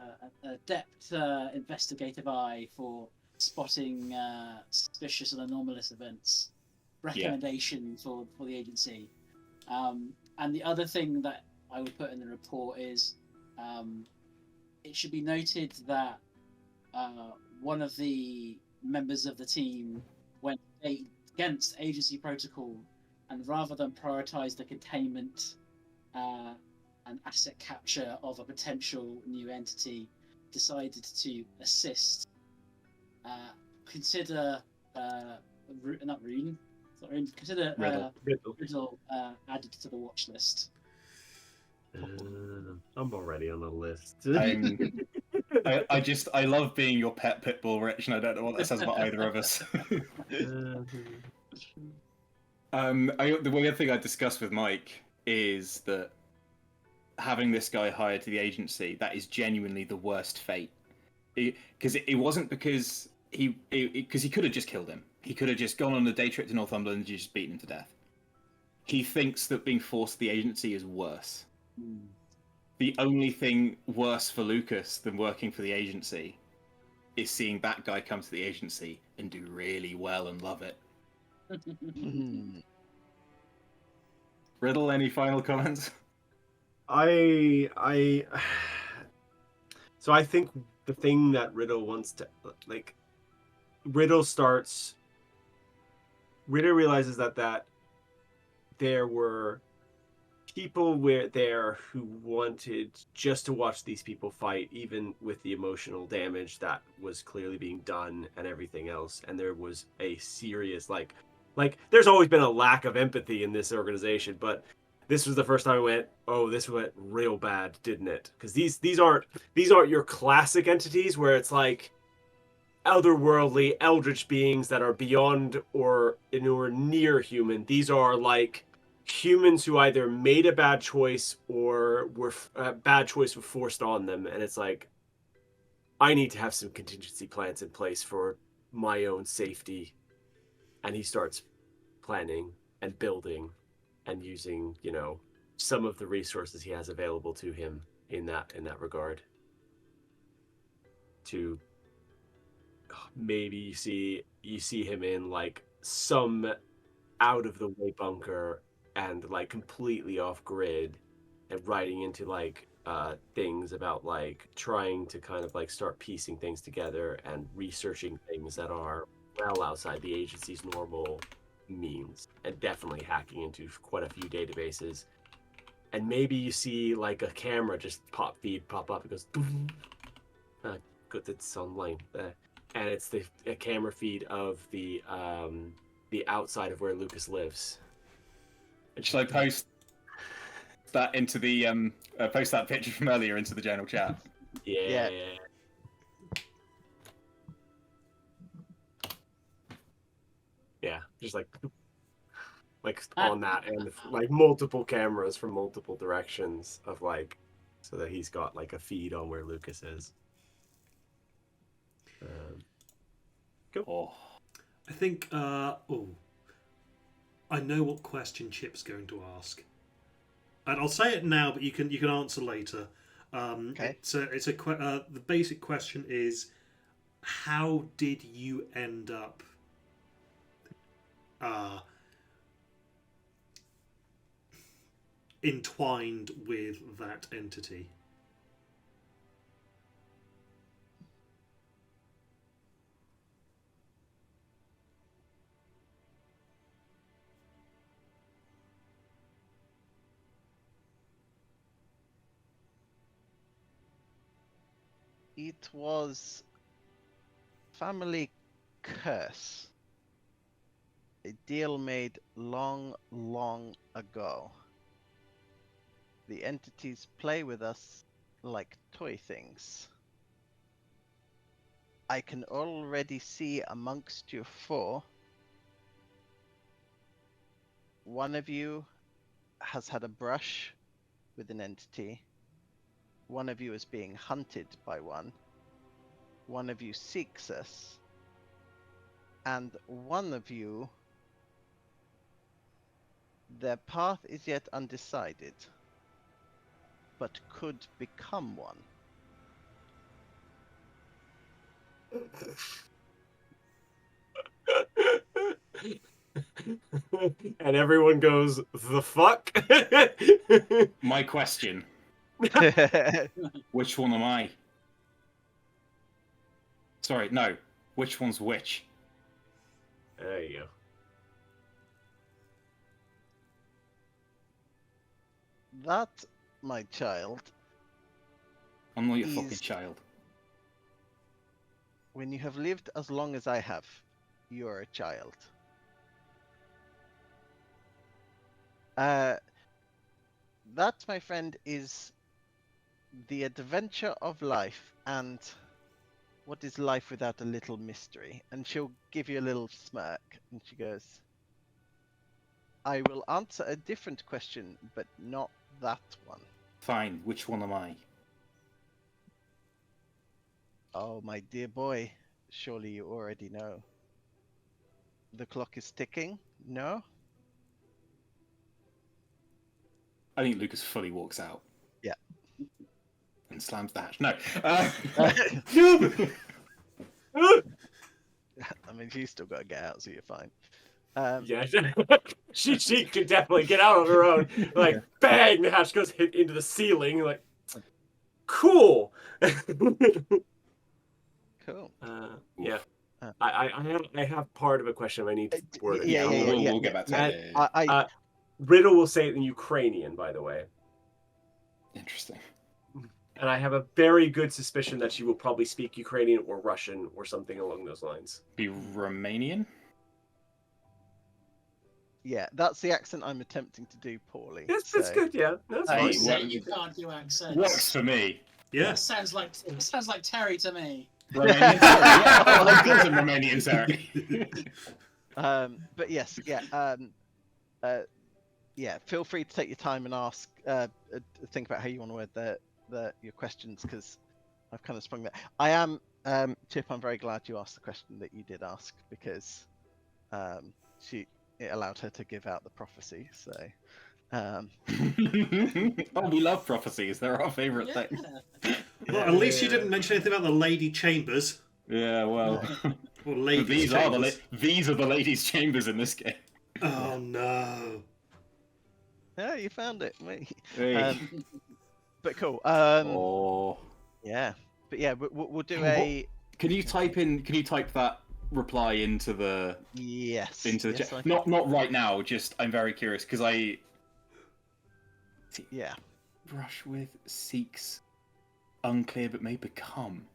adept investigative eye for spotting suspicious and anomalous events, recommendation for the agency. And the other thing that I would put in the report is it should be noted that one of the members of the team went against agency protocol, and rather than prioritize the containment and asset capture of a potential new entity, decided to assist. Consider not Rune, sorry, consider Riddle added to the watch list. I'm already on the list. I love being your pet pitbull, Rich, and I don't know what that says about either of us. The weird thing I discussed with Mike is that having this guy hired to the agency, that is genuinely the worst fate. Because it wasn't because he could have just killed him. He could have just gone on a day trip to Northumberland and just beaten him to death. He thinks that being forced to the agency is worse. The only thing worse for Lucas than working for the agency is seeing that guy come to the agency and do really well and love it. Riddle, any final comments? So I think the thing that Riddle wants to Riddle realizes that there were people there who wanted just to watch these people fight, even with the emotional damage that was clearly being done and everything else. And there was a serious like there's always been a lack of empathy in this organization, but this was the first time I went, oh, this went real bad, didn't it? Because these aren't your classic entities where it's like otherworldly eldritch beings that are beyond or near human. These are like humans who either made a bad choice or were a bad choice was forced on them, and it's like, I need to have some contingency plans in place for my own safety. And he starts planning and building and using, some of the resources he has available to him in that regard. To maybe you see him in like some out of the way bunker and like completely off grid, and writing into like things about like trying to kind of like start piecing things together and researching things that are well outside the agency's normal means, and definitely hacking into quite a few databases. And maybe you see like a camera just pop up. It goes, good, it's online, and it's a camera feed of the outside of where Lucas lives. Should I post that into the post that picture from earlier into the general chat? Yeah. Yeah, just like on that, and like multiple cameras from multiple directions of like, so that he's got like a feed on where Lucas is. Cool. I think. I know what question Chip's going to ask, and I'll say it now, but you can answer later. Okay. The basic question is, how did you end up entwined with that entity? It was family curse. A deal made long, long ago. The entities play with us like toy things. I can already see amongst you four, one of you has had a brush with an entity. One of you is being hunted by one. One of you seeks us. And one of you, their path is yet undecided, but could become one. And everyone goes, the fuck? My question: which one am I? Sorry, no. Which one's which? There you go. That, my child, I'm not your He's- fucking child. when you have lived as long as I have, you're a child. That, my friend, is the adventure of life, and what is life without a little mystery? And she'll give you a little smirk, and she goes, I will answer a different question, but not that one. Fine, which one am I? Oh, my dear boy, surely you already know. The clock is ticking, no? I think Lucas fully walks out. Yeah. And slams the hatch. No. I mean, she's still got to get out, so you're fine. Yeah, she could definitely get out on her own. Like, bang, the hatch goes hit into the ceiling. Like, cool. Cool. Yeah. Uh, I have part of a question I need to word it yeah, down. we'll get back to that. Riddle will say it in Ukrainian, by the way. Interesting. And I have a very good suspicion that she will probably speak Ukrainian or Russian or something along those lines. Be Romanian? Yeah, that's the accent I'm attempting to do poorly. That's so- good, yeah. That's Hey, fine. Say well- you can't do accents. Works for me. Yeah. It sounds like Terry to me. Romanian Terry. Yeah, all I do is Romanian Terry. But yes, yeah. Feel free to take your time and ask. Think about how you want to word your questions, because I've kind of sprung that. I am Chip. I'm very glad you asked the question that you did ask, because it allowed her to give out the prophecy. So. Oh, we love prophecies. They're our favourite Yeah. thing. Well, at least you didn't mention anything about the lady chambers. Yeah, well, Or ladies these chambers. are the ladies' chambers in this game. Oh no. Yeah, you found it. Mate. Hey. But cool. Oh. Yeah. But yeah, we'll do What- a. Can you type that reply into the Yes. into the yes, chat? I can. Not right now. Just I'm very curious because I Yeah. brush with seeks unclear but may become.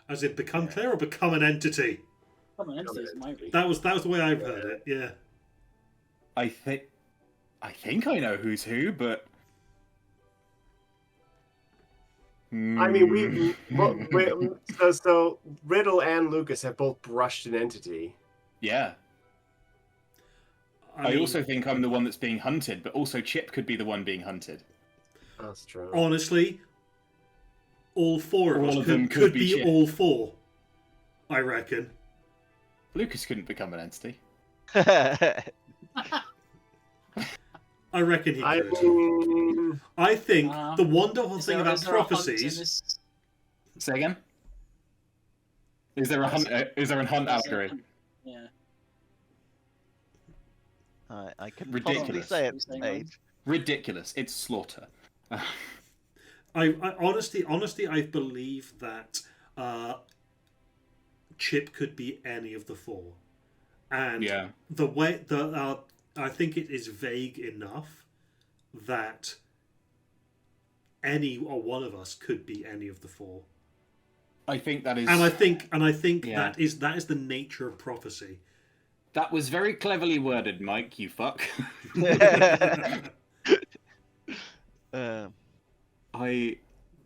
As it become clear or become an entity? Come on, entities might be. That was the way I've heard it. Yeah. I think I know who's who, but I mean, so Riddle and Lucas have both brushed an entity. yeah. I mean, also think I'm the one that's being hunted, but also Chip could be the one being hunted. That's true. honestly, all four of All us of them could could be be shit. all four. I reckon. Lucas couldn't become an entity. I reckon he I could. mean, I think the wonderful Is thing there- about is there a hunt in prophecies. this- Say again. Is there a hunt? Is there a hunt is there a allegory? hunt? Yeah. I couldn't Ridiculous. possibly say it. You're saying Stage. Ridiculous. It's slaughter. I honestly, I believe that Chip could be any of the four, and Yeah. the way I think it is vague enough that any or one of us could be any of the four. I think that is. And I think Yeah. that is the nature of prophecy. That was very cleverly worded, Mike. You fuck. Um,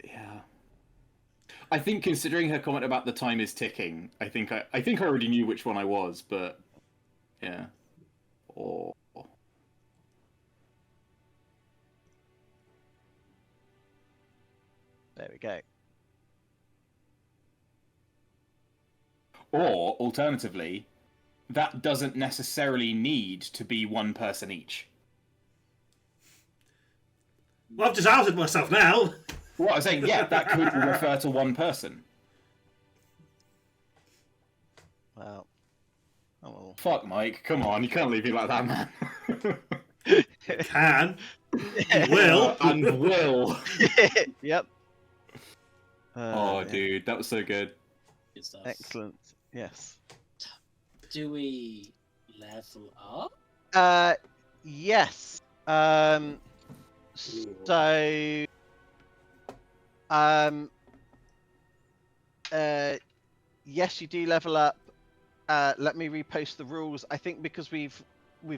Yeah. I think considering her comment about the time is ticking, I think I already knew which one I was, but yeah. Or there we go. Or alternatively, that doesn't necessarily need to be one person each. Well, I've just outed myself now. What I'm saying, yeah, that could refer to one person. Well, oh well. Fuck, Mike. Come on, you can't leave me like that, man. You can. You will. And will. Yep. Oh, Yeah. dude, that was so good. Good stuff. Excellent. Yes. Do we level up? Yes. So. Yes, you do level up. Let me repost the rules. I think because we've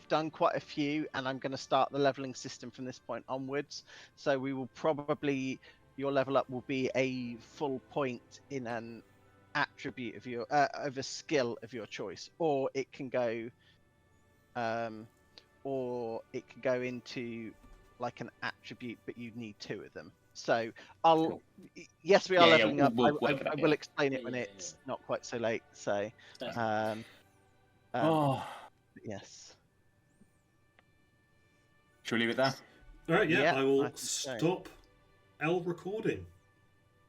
done quite a few, and I'm going to start the leveling system from this point onwards. So we will probably your level up will be a full point in an attribute of your of a skill of your choice, or it can go into like an attribute, but you need 2 of them. So I'll Cool. yes, we are Yeah, leveling up. we'll work it I out, will yeah. explain it when Yeah. it's not quite so late. So Definitely. Oh, yes. should we leave it there? All right, yeah, Yeah, I I will think so. stop L recording.